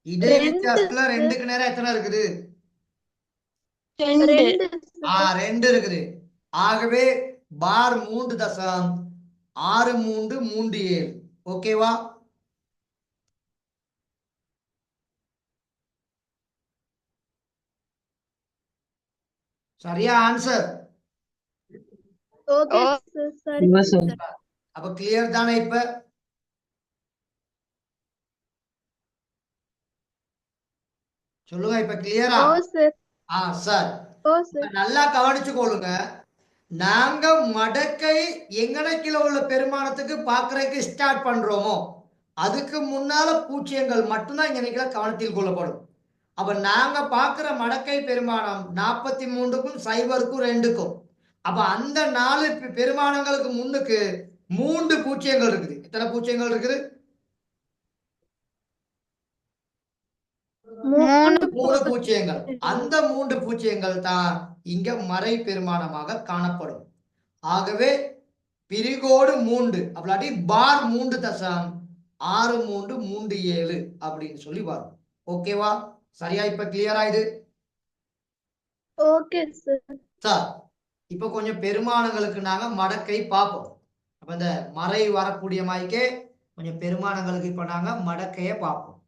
இடை வித்தியாசத்துல 2க்கு நேரா எத்தனை இருக்குது? 2. 2 இருக்குது. ஆகவே பார் 3.6337. ஓகேவா? சரியா ஆன்சர்? Okay sir. அப்ப கிளியர் தானே? இப்ப சொல்லுங்க, இப்ப கிளியரா? சார், நல்லா கவனிச்சுக்கொள்ளுங்க. நாங்க மடக்கை எங்கனக்கில உள்ள பெருமானத்துக்கு பாக்குறதுக்கு ஸ்டார்ட் பண்றோமோ அதுக்கு முன்னால பூஜ்ஜியங்கள் மட்டும்தான் இங்க கவனத்தில் கொள்ளப்படும். அப்ப நாங்க பாக்குற மடக்கை பெருமானம் 43க்கும் 0க்கும் 2க்கும். அப்ப அந்த 4 பெருமானங்களுக்கு முன்னுக்கு 3 பூஜ்ஜியங்கள் இருக்குது. எத்தனை பூஜ்ஜியங்கள் இருக்குது? மூணு மூணு பூஜ்ஜியங்கள். அந்த மூன்று பூஜ்ஜியங்கள் தான் இங்க மறை பெருமானமாக காணப்படும். ஆகவே பிரிகோடு 3 அப்படி பார் 3.6337 அப்படின்னு சொல்லி வரும். ஓகேவா? சரியா? இப்ப கிளியரா இது? Okay sir. சார் இப்ப கொஞ்சம் பெருமானங்களுக்கு நாங்க மடக்கை பார்ப்போம். அப்ப இந்த மறை வரக்கூடிய மாதிரிக்கே கொஞ்சம் பெருமானங்களுக்கு இப்ப நாங்க மடக்கைய பார்ப்போம்.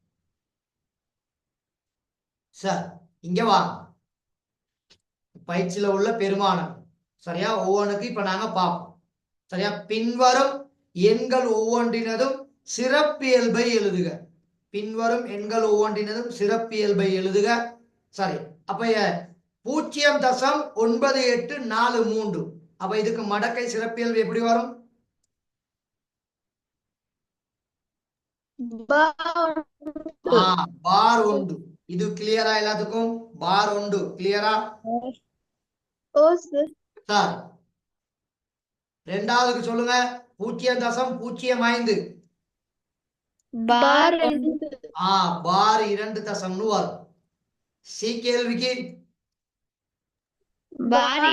சார் இங்க வாங்க. பயிற்சியில உள்ள பெருமானம் சரியா? ஒவ்வொன்றுக்கு இப்ப நாங்க பார்ப்போம். சரியா? பின்வரும் எண்கள் ஒவ்வொன்றினதும் சிறப்பியல்பை எழுதுக. பின்வரும் எண்கள் ஒவ்வொன்றினதும் சிறப்பியல்பை எழுதுக. சரி, அப்ப 0.9843. அப்ப இதுக்கு மடக்கை சிறப்பியல்பு எப்படி வரும்? பார் 1. இது கிளியரா எல்லாத்துக்கும்? பார் 1 கிளியரா? ஓ சார். சார் ரெண்டாவதுக்கு சொல்லுங்க. 0.05. பார் பார் 2 வரும். சி கேள்விக்கு பார்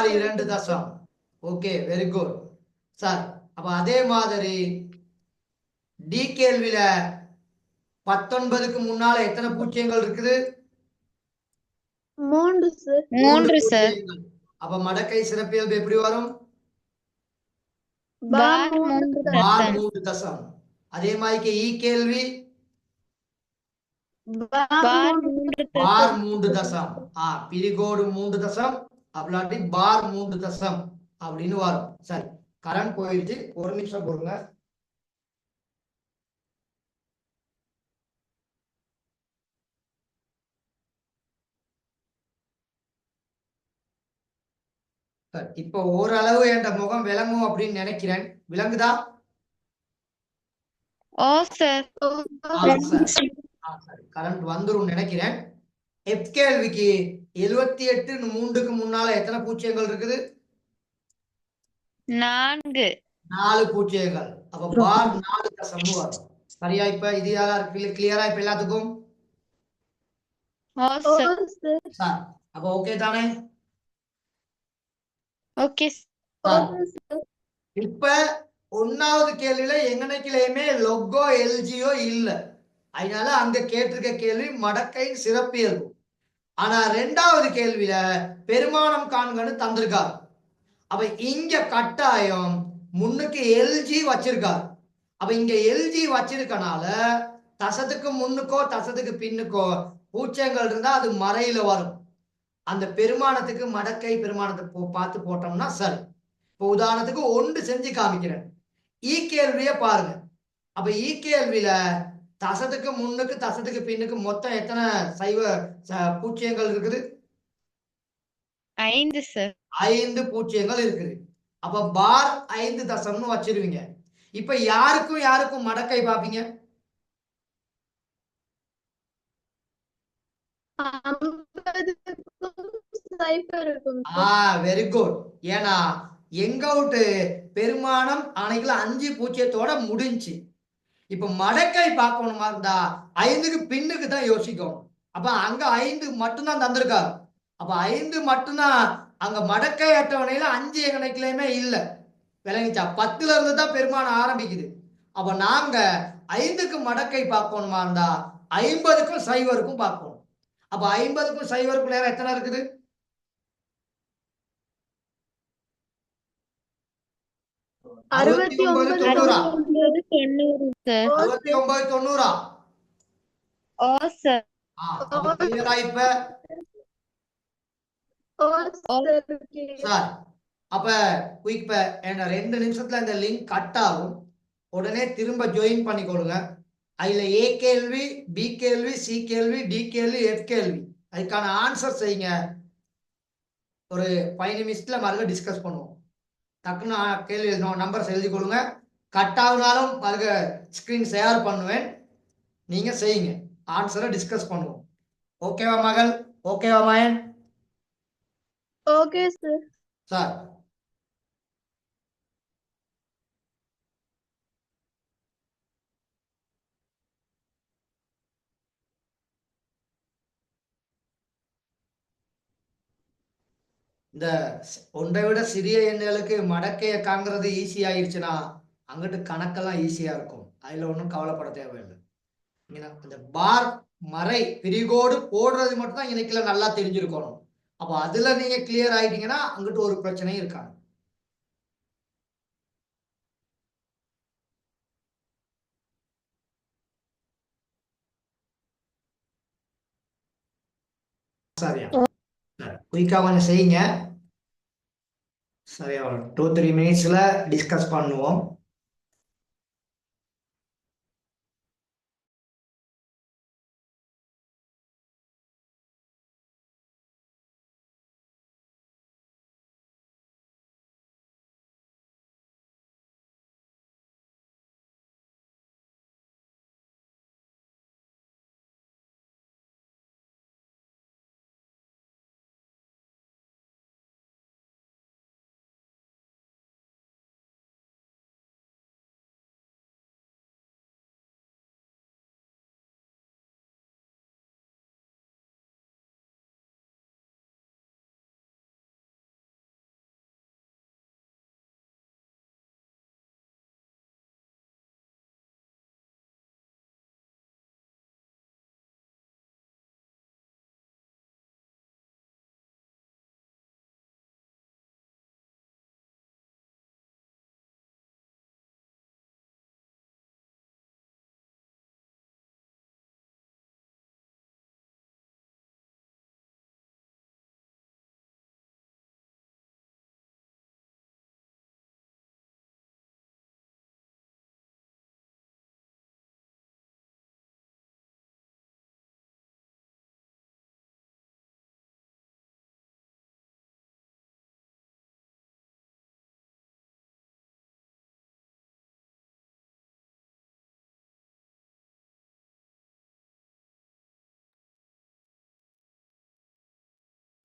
2. Okay, very good sir. அப்ப அதே மாதிரி டி கேள்வியில 19க்கு முன்னால எத்தனை பூஜ்ஜியங்கள் இருக்குது? 3 சார். 3 சார். பூஜ்ஜியங்கள். அப்ப மடக்கை சிறப்பியல்பு எப்படி வரும்? பார் பார் 3. அதே மாதிரி இ கேள்வி பார் பார் 3. பிரிகோடு 3. அப்படி பார் 3. அப்படின்னு வரும். சரி, கரண்ட் போயிடுச்சு. ஒரு நிமிஷம் பொறுங்க. இப்ப ஓரளவு என்ற முகம் விளங்கும் அப்படின்னு நினைக்கிறேன். விளங்குதா? ஓ சார். கரண்ட் வந்துரும் நினைக்கிறேன். எஃப் கேள்விக்கு 78 முன்னால எத்தனை பூஜ்ஜியங்கள் இருக்குது? 4. 4 பூஜ்ஜியங்கள். அப்ப பார் 4 வரும். சரியா? இப்ப இது கிளியரா இப்ப எல்லாத்துக்கும்? ஓ சார். சார் அப்ப ஓகே தானே? ஓகே இப்ப 1வது கேள்வியில எங்கனைக்குலயுமே லொகோ எல்ஜியோ இல்ல. அதனால அங்க கேட்டிருக்க கேள்வி மடக்கை சிறப்பியல்பு. ஆனா 2வது கேள்வியில பெருமானம் காண்கன்னு தந்திருக்காரு. அப்ப இங்க கட்டாயம் முன்னுக்கு எல்ஜி வச்சிருக்காரு. அப்ப இங்க எல்ஜி வச்சிருக்கனால தசத்துக்கு முன்னுக்கோ தசத்துக்கு பின்னுக்கோ பூஜ்ஜியங்கள் இருந்தா அது மறையில வரும். அந்த பெருமானத்துக்கு மடக்கை பெருமானத்தை பார்த்து போட்டோம்னா சரி. இப்போ உதாரணத்துக்கு 1 செஞ்சு காமிக்கிறேன். ஈ கேள்விய பாருங்க. அப்ப ஈ கேள்வியில தசத்துக்கு முன்னுக்கு தசத்துக்கு பின்னுக்கு மொத்தம் எத்தனை சைவ பூஜ்ஜியங்கள் இருக்குது? 5 சார். 5 பூஜ்ஜியங்கள் இருக்குது. அப்ப பார் 5 வச்சிருவீங்க. இப்ப யாருக்கும் யாருக்கும் மடக்கை பாப்பீங்க? Very good. ஏன்னா எங்க அவுட் பெருமானம் அன்னைக்குல 5 பூஜ்ஜியத்தோட முடிஞ்சு. இப்ப மடக்கை பார்க்கணுமா இருந்தா 5க்கு பின்னுக்கு தான் யோசிக்கும். அப்ப அங்க 5 மட்டும்தான் தந்திருக்காரு. அப்ப 5 மட்டும்தான் அங்க மடக்கை அட்டவணையில 5 கணக்கிலையுமே இல்ல. விளங்கிச்சா? 10ல இருந்து தான் பெருமானம் ஆரம்பிக்குது. அப்ப நாங்க 5க்கு மடக்கை பார்க்கணுமா இருந்தா 50க்கும் சைவருக்கும் பார்க்கணும். அப்ப 50க்கும் சைவருக்கும் நேரம் எத்தனை இருக்குது? 69 90. 69 90. ஓ சார். அப்ப கிளியரா இப்ப? சார் அப்ப குயிக் என்ன 2 நிமிஷத்துல இந்த லிங்க் கட் ஆகும். உடனே திரும்ப ஜாயின் பண்ணிக்கொள்ளுங்க. அதுல ஏ கேள்வி, பி கேள்வி, சி கேள்வி, டி கேள்வி, எஃப் கேள்வி அதுக்கான ஆன்சர் செய்யுங்க. ஒரு 5 நிமிஷத்துல மறுபடியும் டிஸ்கஸ் பண்ணுவோம். டக்குன்னு கேள்வி நம்பர்ஸ் எழுதி கொள்ளுங்க. கட் ஆகுனாலும் மறுக ஸ்கிரீன் ஷேர் பண்ணுவேன். நீங்க செய்யுங்க. ஆன்சரை டிஸ்கஸ் பண்ணுவோம். ஓகேவா மகள்? ஓகேவா மயன்? Okay sir. சார் இந்த ஒன்றை விட சிறிய எண்களுக்கு மடக்கைய காண்கிறது ஈஸி ஆயிடுச்சுன்னா அங்கிட்டு கணக்கெல்லாம் ஈஸியா இருக்கும். அதுல ஒன்றும் கவலைப்பட தேவையில்லை. இந்த பார் மறை பிரிகோடு போடுறது மட்டும் தான் இன்னைக்குல நல்லா தெரிஞ்சிருக்கணும். அப்ப அதுல நீங்க கிளியர் ஆயிட்டீங்கன்னா அங்கிட்டு ஒரு பிரச்சனையும் இருக்காது. சரியா? குயிக்கா கொஞ்சம் செய்யுங்க. சரியா, 2-3 மினிட்ஸ்ல டிஸ்கஸ் பண்ணுவோம்.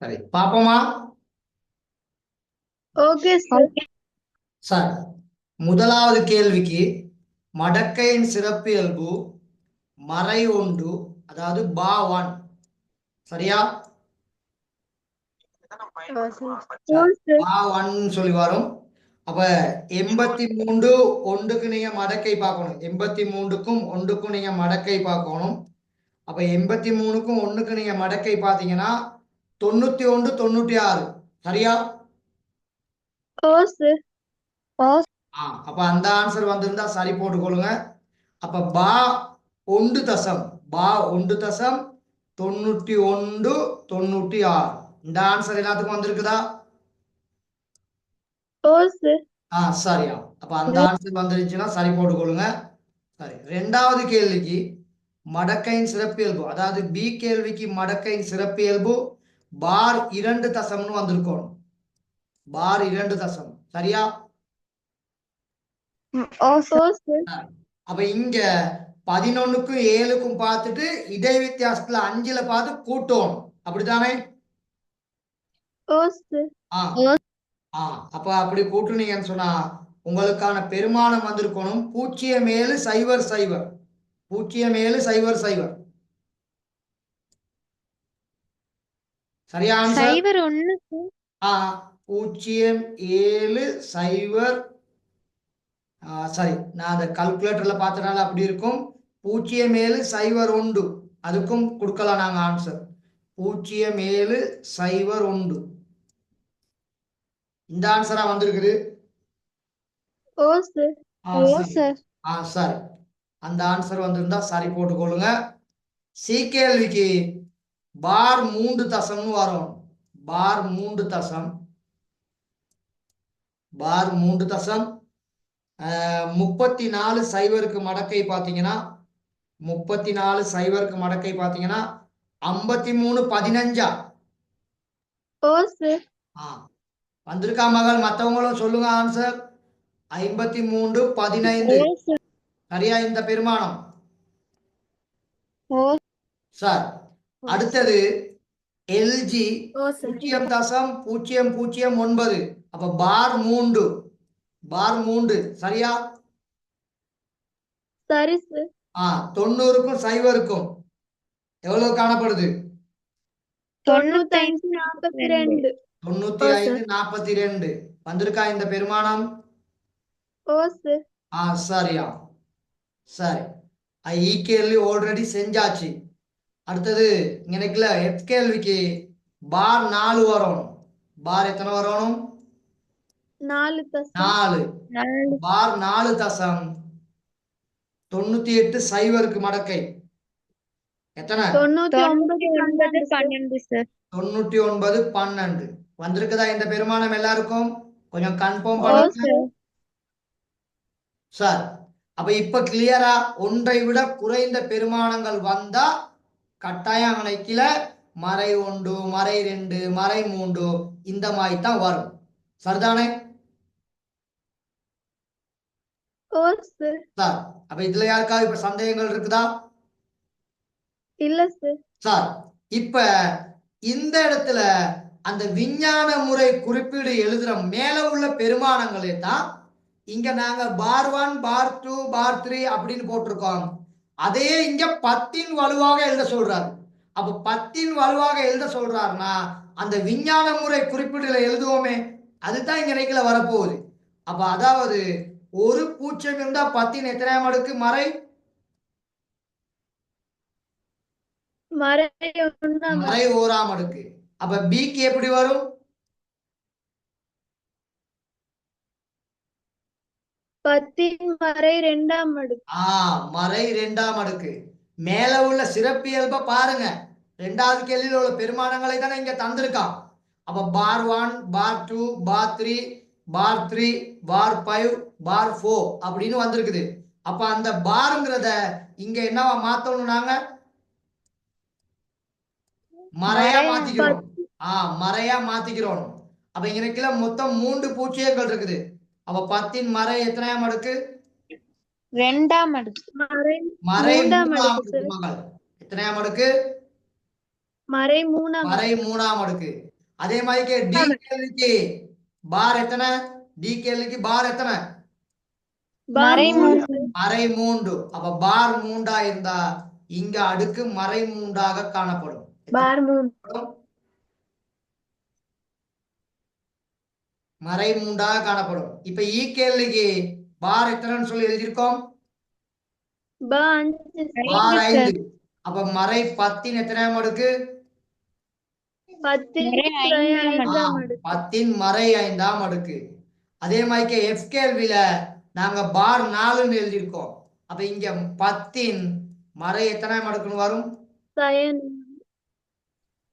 சரி, பாப்போமா? Okay, sir. சார், முதலாவது கேள்விக்கு மடக்கையின் சிறப்பியல்பு மறை ஒன்று, அதாவது பா 1. சரியா? Yes, sir. பா 1 சொல்லி வரும். அப்ப 83 ஒன்றுக்கு நீங்க மடக்கை பார்க்கணும். 83க்கும் 1க்கும் நீங்க மடக்கை பார்க்கணும். அப்ப 83க்கும் 1க்கு நீங்க மடக்கை பார்த்தீங்கன்னா 91 96. சரியா? Yes, sir. அப்ப அந்த ஆன்சர் வந்திருந்தா சரி போட்டுக்கொள்ளுங்க. அப்ப பா 1 தசம் 91 96. இந்த ஆன்சர் எல்லாத்துக்கும் வந்திருக்குதா? Yes, sir. சரியா. அப்ப அந்த ஆன்சர் வந்துருச்சுன்னா சரி போட்டுக்கொள்ளுங்க. சரி, ரெண்டாவது கேள்விக்கு மடக்கையின் சிறப்பியல்பு, அதாவது பி கேள்விக்கு மடக்கையின் சிறப்பியல்பு பார் 2 தசம்னு வந்திருக்கணும். பார் 2 தசம். சரியா? Yes, sir. அப்ப இங்க 11க்கும் 7க்கும் பார்த்துட்டு இடை வித்தியாசத்துல 5ல பார்த்து கூட்டணும். அப்படித்தானே? Yes, sir. அப்ப அப்படி கூட்டுனீங்கன்னு சொன்னா உங்களுக்கான பெருமானம் வந்திருக்கணும் 0.700. 0.700. சரியா ஆன்சர்? 01 0.700. சரி, நான் அந்த கால்குலேட்டர்ல பார்த்தனால அப்படி இருக்கும். 0.701 அதுக்கும் கொடுக்கலாம் நாங்க ஆன்சர். 0.701 இந்த ஆன்சரா வந்திருக்குது. Yes, sir. சார். சரி, அந்த ஆன்சர் வந்திருந்தா சரி போட்டுக்கொள்ளுங்க. சி கேள்விக்கு பார் 3 தசம்னு வரும். பார் 3 தசம் 34 சைவருக்கு மடக்கை பார்த்தீங்கன்னா 34 மடக்கை பார்த்தீங்கன்னா 53 15. Yes, sir. வந்திருக்கா மகள்? மற்றவங்களும் சொல்லுங்க ஆன்சர். 53 15. சரியா இந்த பெருமானம்? சார், அடுத்தது எல்ஜி 0.009. அப்ப பார் 3. சரியா? Sorry, sir. 90க்கும் 0க்கும் எவ்வளவு காணப்படுது? 95 42. 95 42 வந்திருக்கா இந்த பெருமானம்? ஓ சார். சரியா, சரி. கேள்வி ஆல்ரெடி செஞ்சாச்சு. அடுத்தது இங்க இருக்குல்ல எஃப் கேள்விக்கு பார் 4 வரணும். பார் எத்தனை வரணும்? 4 தசம் 4. 4 பார் 4 தசம் 98 சைவருக்கு மடக்கை எத்தனை? 99 12 சார். 99 12 வந்திருக்குதா இந்த பெருமானம் எல்லாருக்கும்? கொஞ்சம் கன்ஃபார்ம் ஓ பண்ணுங்க சார். சார். அப்ப இப்ப கிளியரா ஒன்றை விட குறைந்த பெருமானங்கள் வந்தா கட்டாயம் கணக்கில மறை 1 மறை 2 மறை 3 இந்த மாதிரி தான் வரும். சரிதானே ஓ சார். சார்? அப்ப இதுல யாருக்காவது இப்ப சந்தேகங்கள் இருக்குதா இல்ல சார். சார்? இப்ப இந்த இடத்துல அந்த விஞ்ஞான முறை குறிப்பீடு எழுதுற மேல உள்ள பெருமானங்களே தான் இங்க நாங்க பார் 1 பார் 2 பார் 3 அப்படின்னு போட்டிருக்கோம். அதையே இங்க 10 வலுவாக எழுத சொல்றாரு. அப்ப 10 வலுவாக எழுத சொல்றாருன்னா அந்த விஞ்ஞான முறை குறிப்பீடுல எழுதுவோமே, அதுதான் இங்க நினைக்கல வரப்போகுது. அப்ப அதாவது ஒரு பூஜ்ஜியம் இருந்தா 10 எத்தனையாம் அடுக்கு மறை? மறை 1 மறை 1ஆம் அடுக்கு. அப்ப பிக்கு எப்படி வரும்? 10 மறை 2 அடுக்கு. மறை 2ஆம் அடுக்கு. மேல உள்ள சிறப்பியல்ப பாருங்க. 2வது கேள்வியில் உள்ள பெருமானங்களை தானே இங்க தந்திருக்கான். அப்ப பார் 1 பார் 2 பார் 3 பார் 3 பார் 5 பார் 4 அப்படின்னு வந்திருக்குது. அப்ப அந்த பார்ங்கிறத இங்க என்னவா மாத்தணும்? நாங்க மறையா மாத்திக்கிறோம். மறையா மாத்திக்கிறோம். அப்ப இங்க கீழே மொத்தம் 3 பூஜ்ஜியங்கள் இருக்குது. அப்ப 10 மறை எத்தனையாம் அடுக்கு? 2ஆம் அடுக்கு. மறை 3ஆம் 3ஆம் அடுக்கு அடுக்கு மகள். எத்தனையாம் அடுக்கு? மறை 3ஆம் மறை 3ஆம் அடுக்கு. அதே மாதிரி டி கேள்விக்கு பார் எத்தனை? டி கேள்விக்கு பார் எத்தனை? மறை 3. மறை 3. அப்ப பார் 3ஆ இருந்தா இங்க அடுக்கு மறை 3ஆக காணப்படும். பார் 3. மறை 3ஆக காணப்படும். இப்ப கேள்விக்கு பார் எத்தனைன்னு சொல்லி எழுதியிருக்கோம்? பார் பார் 5. 5. அப்ப மறை 10 எத்தனையாம் அடுக்கு? 10 5ஆம் அடுக்கு. 10 மறை 5ஆம் அடுக்கு. அதே மாதிரி எஃப் கேள்வியில நாங்க பார் 4ன்னு எழுதியிருக்கோம். அப்ப இங்க 10 மறை எத்தனையாம் அடுக்குன்னு வரும்?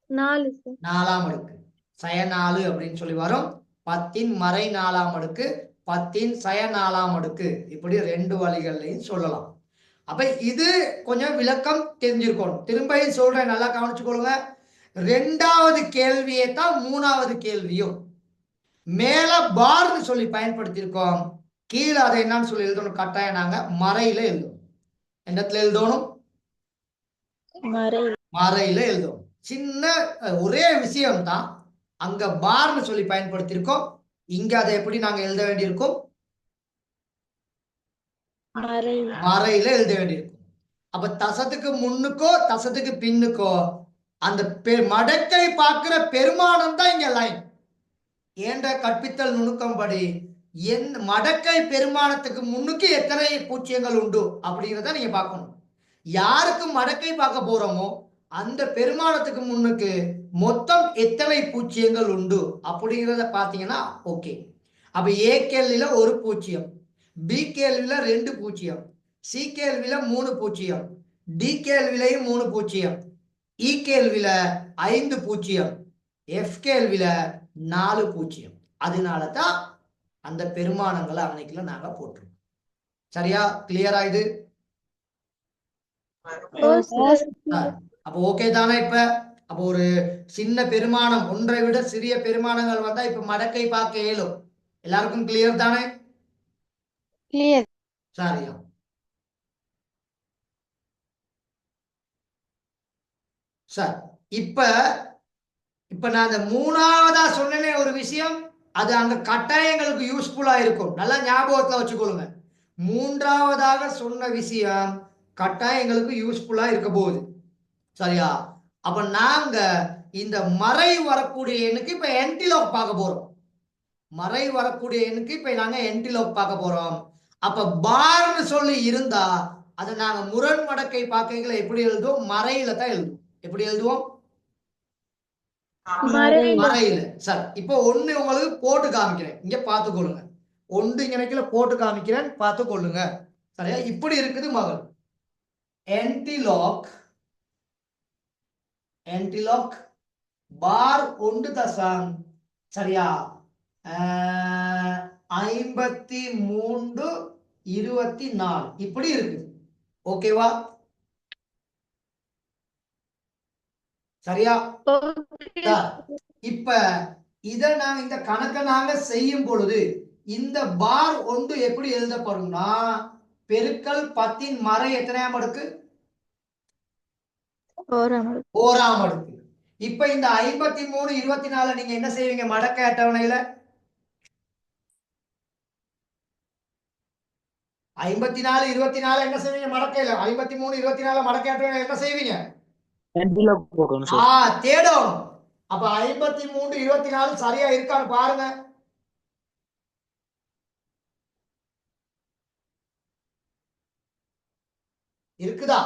4 சார். 4ஆம் அடுக்கு. சய 4 அப்படின்னு சொல்லி வரும். 10 மறை 4ஆம் அடுக்கு, 10 சய 4ஆம் அடுக்கு. இப்படி 2 வழிகள்லையும் சொல்லலாம். அப்ப இது கொஞ்சம் விளக்கம் தெரிஞ்சிருக்கணும். திரும்ப சொல்றேன், நல்லா கவனிச்சுக்கொள்ளுங்க. 2வது கேள்வியே தான் 3வது கேள்வியும். மேல பார்னு சொல்லி பயன்படுத்தியிருக்கோம். கீழே அதை என்னன்னு சொல்லி எழுதணும்? கட்டாயம் நாங்க மறையில எழுதணும். எந்த இடத்துல எழுதணும்? மறையில எழுதணும். சின்ன ஒரே விஷயம் தான். அங்க பார்னு சொல்லி பயன்படுத்தியிருக்கோம். இங்க அதை எப்படி நாங்க எழுத வேண்டியிருக்கோம்? மறையில எழுத வேண்டியிருக்கும். அப்ப தசத்துக்கு முன்னுக்கோ தசத்துக்கு பின்னுக்கோ அந்த மடக்கை பார்க்கிற பெருமானம் தான் இங்க லைன். என்ற கற்பித்தல் நுணுக்கம் படி மடக்கை பெருமானத்துக்கு முன்னுக்கு எத்தனை பூச்சியங்கள் உண்டு அப்படிங்கிறத நீங்க பார்க்கணும். யாருக்கு மடக்கை பார்க்க போறோமோ அந்த பெருமானத்துக்கு முன்னுக்கு மொத்தம் எத்தனை பூச்சியங்கள் உண்டு அப்படிங்கிறத பார்த்தீங்கன்னா ஓகே. அப்ப ஏ கேள்வியில 1 பூச்சியம், பி கேள்வியில 2 பூச்சியம், சி கேள்வியில 3 பூச்சியம், டி கேள்வியிலையும் 3 பூச்சியம், இ கேள்வியில 5 பூச்சியம், எஃப் கேள்வியில 4 பூச்சியம். அதனால தான் அந்த பெருமானங்களை அன்னைக்குல நாங்க போட்டிருக்கோம். சரியா? கிளியரா இது? அப்ப ஓகே தானே? இப்ப அப்ப ஒரு சின்ன பெருமானம், ஒன்றை விட சிறிய பெருமானங்கள் வந்தா இப்ப மடக்கை பார்க்க இயலும். எல்லாருக்கும் கிளியர் தானே? கிளியர். சரியா? சார், இப்ப நான் அந்த 3வதா சொன்னேனே ஒரு விஷயம், அது அங்க கட்டாயங்களுக்கு யூஸ்ஃபுல்லா இருக்கும். நல்லா ஞாபகத்துல வச்சுக்கொள்ளுங்க. 3வதாக சொன்ன விஷயம் கட்டாயங்களுக்கு யூஸ்ஃபுல்லா இருக்க போகுது. சரியா? அப்ப நாங்க இந்த மறை வரக்கூடிய எண்ணுக்கு இப்ப என்டிலோக் பார்க்க போறோம். மறை வரக்கூடிய எண்ணுக்கு இப்ப நாங்க என்டிலோக் பார்க்க போறோம். அப்ப பார்னு சொல்லி இருந்தா அதை நாங்க முரண் மடக்கை பார்க்கைகளை எப்படி எழுதுவோம்? மறையில தான் எழுதுவோம். எப்படி எழுதுவோம்? மறையில. சார் இப்போ ஒண்ணு உங்களுக்கு போட்டு காமிக்கிறேன், இங்க பார்த்துக்கொள்ளுங்க. ஒன்று இங்க போட்டு காமிக்கிறேன், பார்த்து கொள்ளுங்க. சரியா? இப்படி இருக்குது மகள். என்டிலோக் பார் 1 சரியா 53 24 இப்படி இருக்கு. ஓகேவா? சரியா? இப்ப இத நாங்க இந்த கணக்கை நாங்க செய்யும் பொழுது இந்த பார் 1 எப்படி எழுதப்படும்னா பெருக்கல் 10 மறை எத்தனையாம் அடுக்கு? ஓராம் அடுக்கு. இப்ப இந்த 53 24 நீங்க என்ன செய்வீங்க? மடக்கை அட்டவணையில 54 24 என்ன செய்வீங்க? மடக்கையில 53 24 மடக்கை அட்டவணையில என்ன செய்வீங்க? தேடணும். அப்ப 53 24 சரியா இருக்கான்னு பாருங்க. இருக்குதா?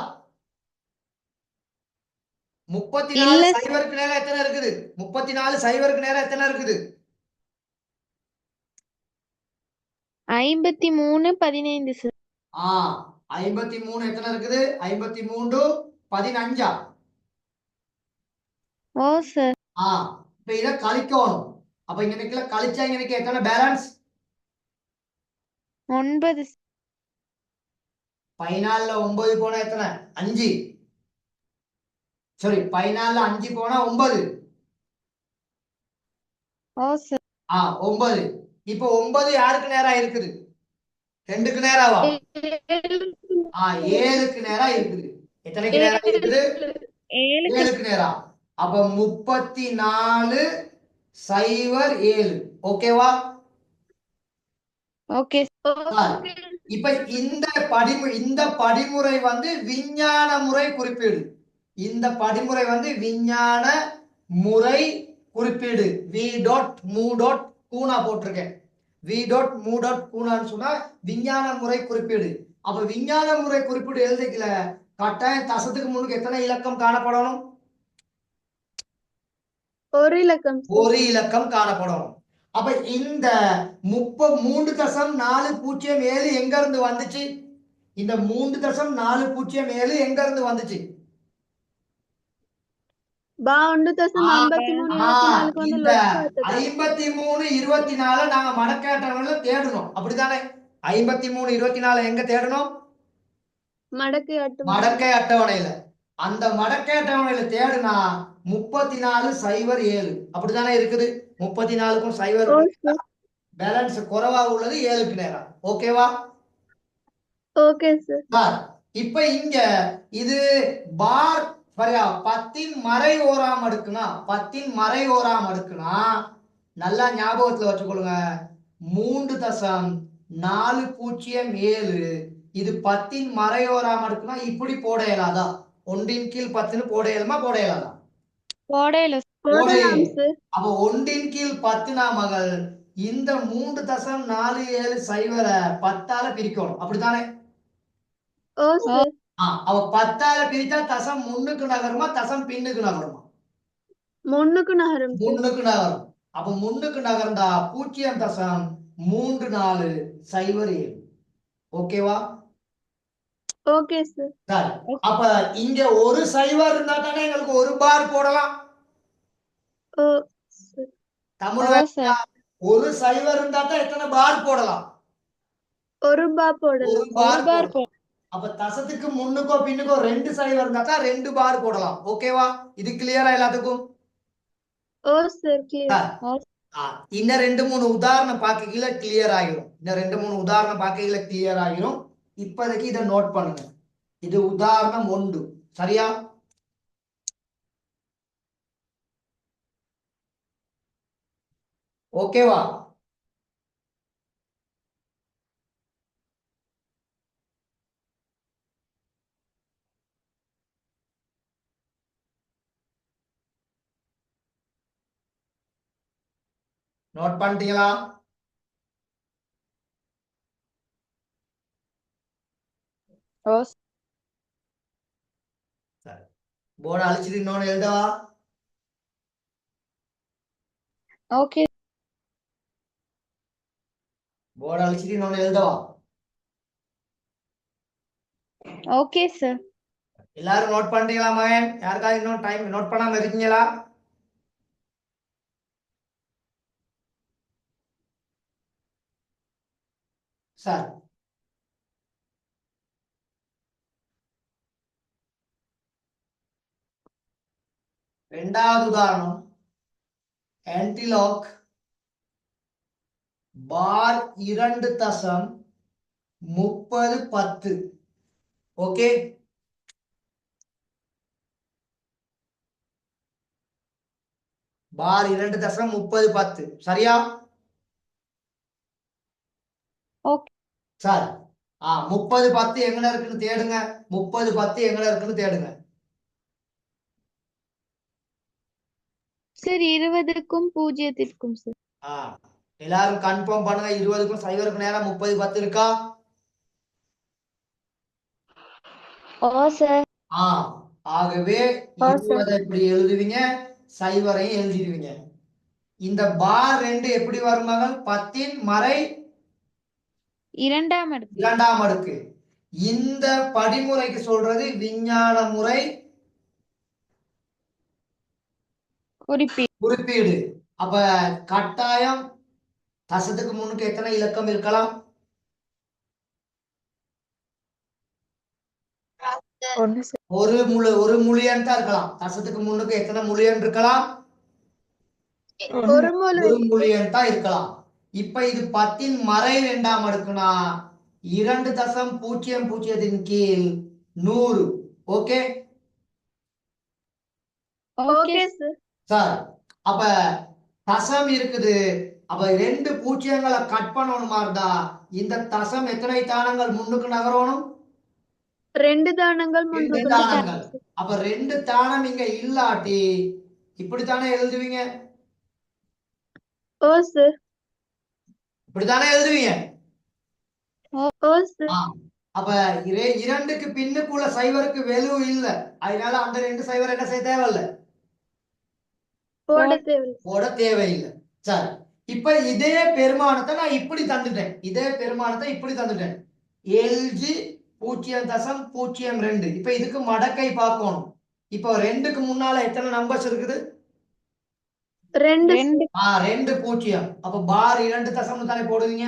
34 சைபருக்கு நேரம் எத்தனை இருக்குது? 34 சைபருக்கு நேரம் எத்தனை இருக்குது? 53 15 சார். 53 எத்தனை இருக்குது? 53 15. ஓ சார். இப்ப இத கழிக்கணும். அப்ப இங்க கழிச்சா இங்க எத்தனை பேலன்ஸ்? 9. 14ல 9 போனா எத்தனை? 5. சரி, 14ல 5 போனா 9. ஓ சார். 9. இப்ப 9 யாருக்கு நேரா இருக்குது? 2க்கு நேராவா? 7க்கு நேரா இருக்குது. எத்தனைக்கு நேரா இருக்குது? 7க்கு நேரா. அப்ப 34 0 7. ஓகேவா? ஓகே. இப்ப இந்த படிமுறை வந்து விஞ்ஞான முறை குறிப்பீடு. இந்த படிமுறை வந்து விஞ்ஞான முறை குறிப்பீடு. v.mu.கூனா போட்டிருக்கேன். v.mu.கூனான்னு சொன்னா விஞ்ஞான முறை குறிப்பீடு. அப்ப விஞ்ஞான முறை குறிப்பீடு எழுதிக்கல கட்டாயம் தசத்துக்கு முன்னுக்கு எத்தனை இலக்கம் காணப்படணும்? ஒரு இலக்கம். ஒரு இலக்கம் காணப்படணும். அப்ப இந்த 3.4007 எங்க இருந்து வந்துச்சு? இந்த 3.4007 எங்க இருந்து வந்துச்சு? 53 24 நாங்க மடக்கை அட்டவணையில தேடணும். அப்படித்தானே? 53 24 எங்க தேடணும்? மடக்கை அட்டவணையில. அந்த மடக்கை அட்டவணையில தேடுனா 34 0 7 அப்படித்தானே இருக்குது. 34க்கும் 0 பேலன்ஸ் குறைவா உள்ளது 7க்கு நேரம். ஓகேவா? Okay sir. இப்ப இங்க இது பார் 10 மறை ஓராம் அடுக்குனா 10 மறை ஓராம் அடுக்குனா நல்லா ஞாபகத்துல வச்சுக்கொள்ளுங்க. 3.407 இது 10 மறை ஓராம் அடுக்குனா இப்படி போட இயலாதா? 1/10 போட இயலுமா? போட இயலாதா? அப்ப 1/10 மகள் இந்த 3.470 10ஆல பிரிக்கணும். அப்படித்தானே? அவ 10ஆல பிரித்தா தசம் முன்னுக்கு நகருமா தசம் பின்னுக்கு நகருமா? முன்னுக்கு நகரும். முன்னுக்கு நகரும். அப்ப முன்னுக்கு நகர்ந்தா 0.3407. ஓகேவா? Okay sir. அப்ப இங்க ஒரு 0 இருந்தா தானே எங்களுக்கு ஒரு பார் போடலாம். தமிழ் ஒரு 0 இருந்தா தான் எத்தனை பார் போடலாம்? ஒரு பார் போடலாம். அப்ப தசத்துக்கு முன்னுக்கோ பின்னுக்கோ 2 0 இருந்தா தான் 2 பார் போடலாம். ஓகேவா? இது கிளியரா எல்லாத்துக்கும்? இன்னும் 2-3 உதாரணம் பார்க்கல கிளியர் ஆகிரும். இன்னும் 2-3 உதாரணம் பார்க்கல கிளியர் ஆகிரும். இப்போதைக்கு இதை நோட் பண்ணுங்க. இது உதாரணம் 1. சரியா? ஓகேவா? நோட் பண்ணிட்டீங்களா? ஓ போர்டு அழிச்சிட்டு இன்னொன்னு எழுதவா? ஓகே போர்டு அழிச்சிட்டு இன்னொன்னு எழுதவா? ஓகே சார் எல்லாரும் நோட் பண்ணிட்டீங்களா மகன்? யாருக்காவது இன்னும் டைம் நோட் பண்ணாம இருக்கீங்களா? சார் ரெண்டாவது உதாரணம் ஆன்டிலாக் பார் 2.30 ஓகே. பார் 2.30 சரியா? ஓகே சார் 30.10 எங்கன இருக்குன்னு தேடுங்க. 30.10 எங்கன இருக்குன்னு தேடுங்க. சார் 20க்கும் 0க்கும் சார் எல்லாரும் கன்ஃபார்ம் பண்ணுங்க. 20க்கும் 0க்கும் நேரம் 30.10 இருக்கா? ஓ சார் ஆகவே ஓ சார் 20 எப்படி எழுதுவீங்க, 0 எழுதிடுவீங்க. இந்த பார் 2 எப்படி வரும் மகள்? 10ன் மறை இரண்டாம் அடுக்கு 2ஆம் அடுக்கு. இந்த படிமுறைக்கு சொல்றது விஞ்ஞான முறை குறிப்பீடு. அப்ப கட்டாயம் தசத்துக்கு முன்னுக்கு எத்தனை இலக்கம் இருக்கலாம்? ஒன்று சார் ஒரு முழியன் தான் இருக்கலாம். தசத்துக்கு முன்னுக்கு எத்தனை முழியன் இருக்கலாம்? ஒரு முழு ஒரு முழியன் தான் இருக்கலாம். இப்ப இது 10ன் மறை 2ஆம் அடுக்குனா 2.00 கீழ் 100. Okay okay okay sir sir அப்ப தசம் இருக்குது. அப்ப 2 பூஜ்ஜியங்களை கட் பண்ணணுமா இருந்தா இந்த தசம் எத்தனை தானங்கள் முன்னுக்கு நகரணும்? 2 தானங்கள் 2 முன்னுக்கு தானங்கள். அப்ப 2 தானம் இங்க இல்லாட்டி இப்படித்தானே எழுதுவீங்க. ஓ சார் இப்படித்தானே எழுதுவீங்க. ஓ சார் அப்ப 2க்கு பின்னுக்குள்ள சைவருக்கு வெலு இல்ல. அதனால அந்த 2 சைவர் என்ன செய்ய தேவையில்ல, போட தேவையில்லை போட தேவையில்லை. சரி இப்ப இதே பெருமானத்தை நான் இப்படி தந்துட்டேன். இதே பெருமானத்தை இப்படி தந்துட்டேன். எல்ஜி 0.02. இப்ப இதுக்கு மடக்கை பார்க்கணும். இப்போ 2க்கு முன்னால எத்தனை நம்பர்ஸ் இருக்குது? 2 2 0. அப்ப பார் 2 தானே போடுவீங்க.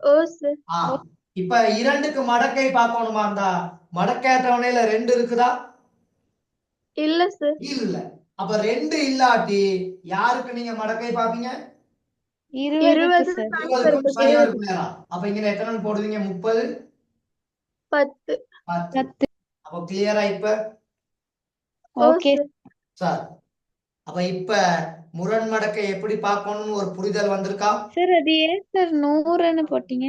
ஓ சார் இப்ப 2க்கு மடக்கை பார்க்கணுமா இருந்தா மடக்கை அட்டவணையில 2 இருக்குதா? இல்ல சார் இல்ல. அப்ப 2 இல்லாட்டி யாருக்கு நீங்க மடக்கை பாப்பீங்க? 20க்கு சார் 20க்கும் சைவருக்கும் நேரம். அப்ப இங்க எத்தனை போடுவீங்க? 30 10 10. அப்ப கிளியரா இப்ப? ஓகே சார் அப்ப இப்ப முரண் மடக்கை எப்படி பார்க்கணும்னு ஒரு புரிதல் வந்திருக்கா? சார் அது ஏன் சார் 100ன்னு போட்டீங்க?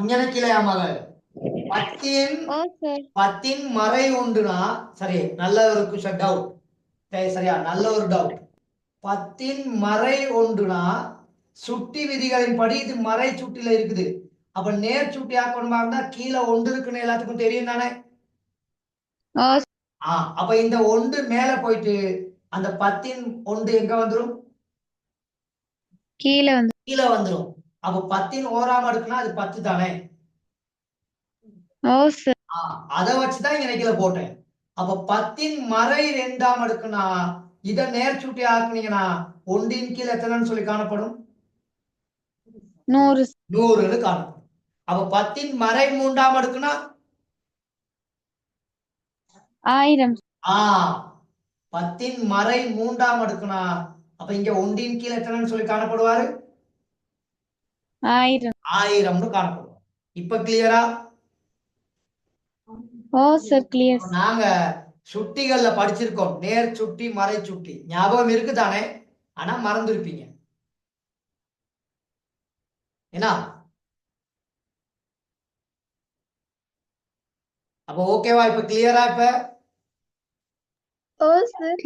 இங்க கிளையா மகள் 10ன் ஓ சார் 10ன் மறை ஒன்றுனா சரி. நல்ல ஒரு டவுட். சரியா? நல்ல ஒரு டவுட். 10ன் மறை ஒன்றுனா சுட்டி விதிகளின் படி இது மறை சுட்டில இருக்குது. அப்ப நேர் சுட்டி ஆக்கணுமா இருந்தா கீழே 1 இருக்குன்னு எல்லாத்துக்கும் தெரியும் தானே. ஓ அப்ப இந்த 1 மேல போயிட்டு அந்த 10ன் 1 எங்க வந்துரும்? கீழே வந்துரும். அப்ப 10ன் 1ஆம் அடுக்குனா அது 10 தானே. ஓ சார் அத வச்சுதான் இங்க கீழே போட்டேன். அப்ப 10ன் மறை 2ஆம் அடுக்குனா இத நேர் சுட்டி ஆக்குனீங்கன்னா 1ன் கீழ் எத்தனைன்னு சொல்லி காணப்படும்? 100ன்னு காணப்படும். அப்ப 10ன் மறை 3ஆம் அடுக்குனா 1000 10ன் மறை 3ஆம் அடுக்குனா அப்ப இங்க 1ன் கீழ் எத்தனைன்னு சொல்லி காணப்படுவாரு? 1000ன்னு காணப்படும். இப்ப கிளியரா? ஓ சார் கிளியர் நாங்க சுட்டிகள்ல படிச்சிருக்கோம். நேர் சுட்டி மறை சுட்டி ஞாபகம் இருக்குதானே. ஆனா மறந்துருப்பீங்க. என்ன? அப்ப ஓகேவா? இப்ப கிளியரா? இப்ப ஓ சார்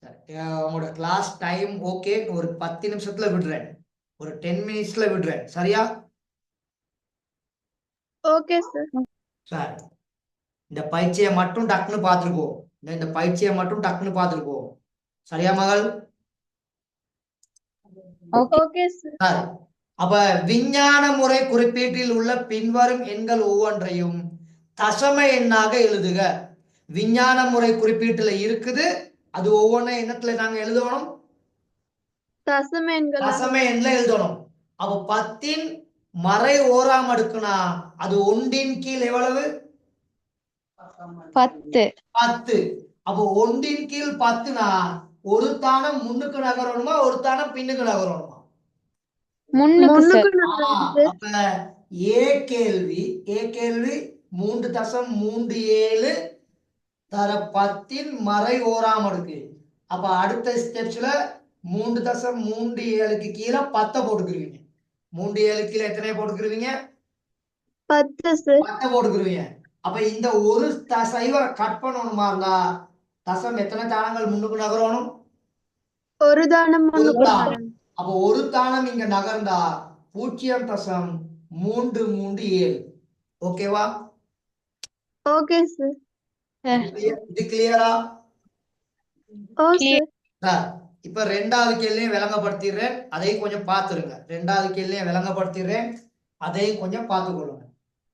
உங்களோட கிளாஸ் டைம் ஓகே, ஒரு 10 நிமிஷத்துல விடுறேன், ஒரு 10 மினிட்ஸ்ல விடுறேன், சரியா? Okay sir. சரி, இந்த பயிற்சியை மட்டும் டக்குன்னு பார்த்துருக்கோ, இந்த பயிற்சியை மட்டும் டக்குன்னு பார்த்துருக்கோ, சரியா மகள்? Okay sir. சரி, அப்ப விஞ்ஞான முறை குறிப்பீட்டில் உள்ள பின்வரும் எண்கள் ஒவ்வொன்றையும் தசம எண்ணாக எழுதுக. விஞ்ஞான முறை குறிப்பீட்டுல இருக்குது, அது ஒவ்வொன்றும் எண்ணத்துல நாங்க எழுதணும், தசம எண்கள் தசம எண்ல எழுதணும். அப்ப 10 மறை ஓராம் அடுக்குனா அது ஒன்றின் கீழ் எவ்வளவு? 10. 10. அப்போ ஒன்றின் கீழ் 10னா ஒரு தானம் முன்னுக்கு நகரணுமா, ஒரு தானம் பின்னுக்கு நகரணுமா? முன்னுக்கு சார். முன்னுக்கு நகரும் சார். அப்ப ஏ கேள்வி 3.37 தர 10 மறை ஓராம் அடுக்கு. அப்ப அடுத்த ஸ்டெப்ஸ்ல 3.37க்கு கீழே 10 போட்டுக்கிருவீங்க. 37 கீழே எத்தனை போட்டுக்கிருவீங்க? 10 சார். 10 போட்டுக்கிருவீங்க. அப்ப இந்த ஒரு சைவரை கட் பண்ணணுமா இருந்தா தசம் எத்தனை தானங்கள் முன்னுக்கு நகரணும்? ஒரு தானம் ஒரு முன்னுக்கு தானம். நகரும். அப்ப ஒரு தானம் இங்க நகர்ந்தா 0.337. ஓகேவா? Okay sir. இது கிளியரா? ஓ சார். இப்ப ரெண்டாவது கேள்வியும் விளங்கப்படுத்திடுறேன், அதையும் கொஞ்சம் பார்த்துருங்க. ரெண்டாவது கேள்வியும் விளங்கப்படுத்திடுறேன், அதையும் கொஞ்சம் பார்த்துக்கொள்ளுங்க.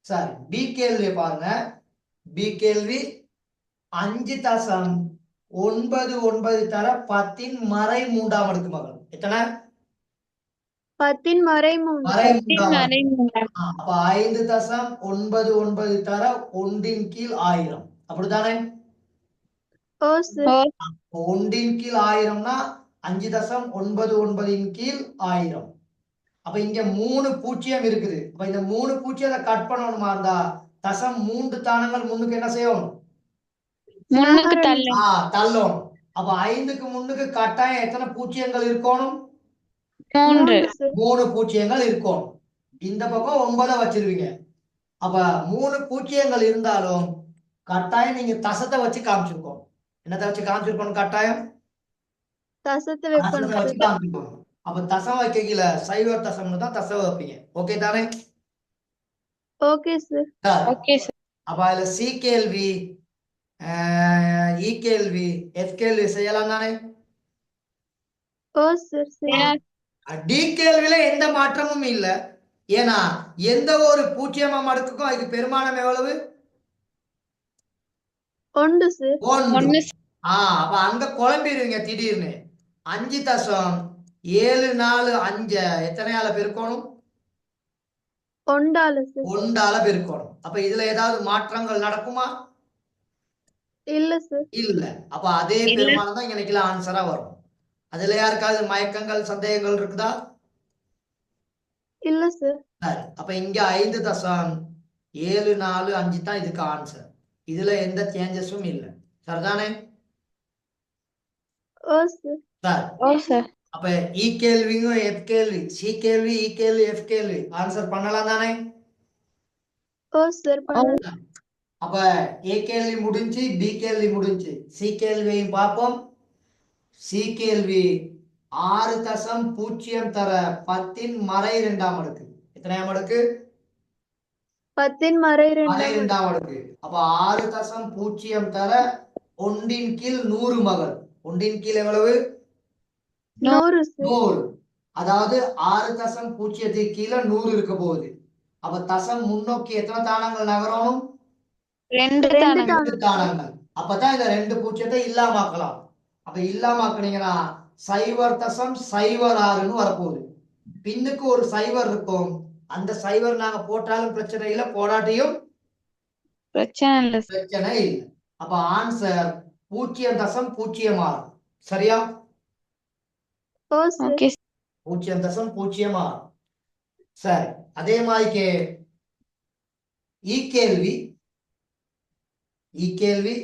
சரி, பி கேள்வி பாருங்க. பி கேள்வி 5.99 தர 10 மறை மூன்றாம் அடுக்கு மகள். எத்தனை? 10 மறை மூன்று. மறை மூன்றாம் அடுக்கு. மறை மூன்றாம். அப்ப 5.99 தர 1 கீழ் 1000. அப்படித்தானே? ஓ சார். ஒன்றின் கீழ் 1000னா 5.99 கீழ் 1000. அப்ப இங்க 3 பூஜ்ஜியம் இருக்குது. அப்ப இந்த 3 பூஜ்ஜியத்தை கட் பண்ணணுமா இருந்தா தசம் 3 தானங்கள் முன்னுக்கு என்ன செய்யணும்? முன்னுக்கு தள்ளு. தள்ளணும். அப்ப 5க்கு முன்னுக்கு கட்டாயம் எத்தனை பூஜ்ஜியங்கள் இருக்கணும்? 3. 3 பூஜ்ஜியங்கள் இருக்கணும். இந்த பக்கம் 9 வச்சிருவீங்க. அப்ப 3 பூஜ்ஜியங்கள் இருந்தாலும் கட்டாயம் நீங்க தசத்தை வச்சு காமிச்சிருக்கோம். என்னத்தை வச்சு காமிச்சிருக்கணும்? கட்டாயம் தசத்தை தசத்தை வைக்கணும் வச்சு சார். காமிச்சிருக்கோம். அப்ப தசம் வைக்கல சைவர் தசம்னு தான் தசம் வைப்பீங்க. ஓகே தானே? Okay sir. Okay sir. அப்ப அதுல சி கேள்வி, இ கேள்வி, எஃப் கேள்வி செய்யலாம் தானே? ஓ சார். சரி. டி கேள்வியில எந்த மாற்றமும் இல்ல. ஏன்னா எந்த ஒரு பூஜ்ஜியமாம் அடுக்குக்கும் அதுக்கு பெருமானம் எவ்வளவு? 1 சார். 1. அப்ப அங்க குழம்பிடுவீங்க திடீர்னு. 5.74 எத்தனையால பெருக்கணும்? 1 சார். 1ஆல பெருக்கணும். அப்ப இதுல ஏதாவது மாற்றங்கள் நடக்குமா? இல்ல சார். இல்ல. அப்ப அதே பெருமானம் தான் இன்னைக்கு ஆன்சரா வரும். அதுல யாருக்காவது மயக்கங்கள் சந்தேகங்கள் இருக்குதா? இல்ல சார். சரி, அப்ப இங்க 5.745 தான் இதுக்கு ஆன்சர். இதுல எந்த சேஞ்சஸும் இல்லை. சரிதானே? ஓ சார். சரி, ஓ சார். அப்ப இ கேள்வியும் எஃப் கேள்வி, சி கேள்வி, இ கேள்வி, எஃப் கேள்வி ஆன்சர் பண்ணலாம் தானே? ஓ சார். பண்ணலாம். அப்ப ஏ கேள்வி முடிஞ்சு, பி கேள்வி முடிஞ்சு, சி கேள்வியையும் பார்ப்போம். சி கேள்வி 6.0 தர 10 மறை 2ஆம் அடுக்கு. எத்தனையாம் அடுக்கு? 10 மறை மறை 2. 2ஆம் அடுக்கு. அப்ப 6.0 தர 1 கீழ் 100 மகள். 1 கீழ் எவ்வளவு? 100 சார். 100. அதாவது 6.0 கீழே 100 இருக்க போகுது. அப்ப தசம் முன்னோக்கி எத்தனை தானங்கள் நகரணும்? 2 தானங்க. 2 தானங்கள். அப்பதான் இந்த 2 பூஜ்ஜியத்தை இல்லாமக்கலாம். அப்ப இல்லாமக்குனீங்கன்னா 0.06ன்னு வரப்போகுது. பின்னுக்கு ஒரு சைவர் இருக்கும். அந்த சைவர் நாங்க போட்டாலும் பிரச்சனை இல்லை, போடாட்டியும் பிரச்சனை இல்ல சார். பிரச்சனை இல்லை. அப்ப ஆன்சர் 0.06. சரியா? ஓ சார். ஓகே 0.06. சரி, அதே மாதிரிக்கு இ கேள்வி, இ கேள்வி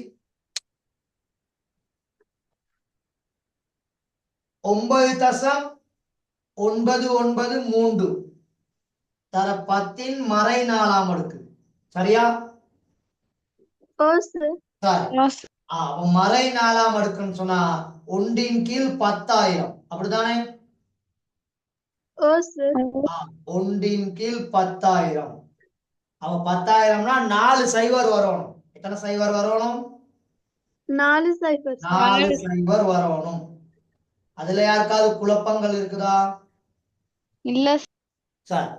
9.993 தர 10 மறை 4ஆம் அடுக்கு. சரியா? ஓ சார். சரி, அப்ப மறை நாலாம் அடுக்குன்னு சொன்னா ஒன்றின் கீழ் 10,000 அப்படிதானே? ஓ சார் ஒன்றின் கீழ் 10,000. அப்ப 10,000னா 4 சைவர் வரணும். எத்தனை சைவர் வரணும்? 4 சைபர் சார் 4 சைவர் வரணும். அதுல யாருக்காவது குழப்பங்கள் இருக்குதா? இல்ல சரி,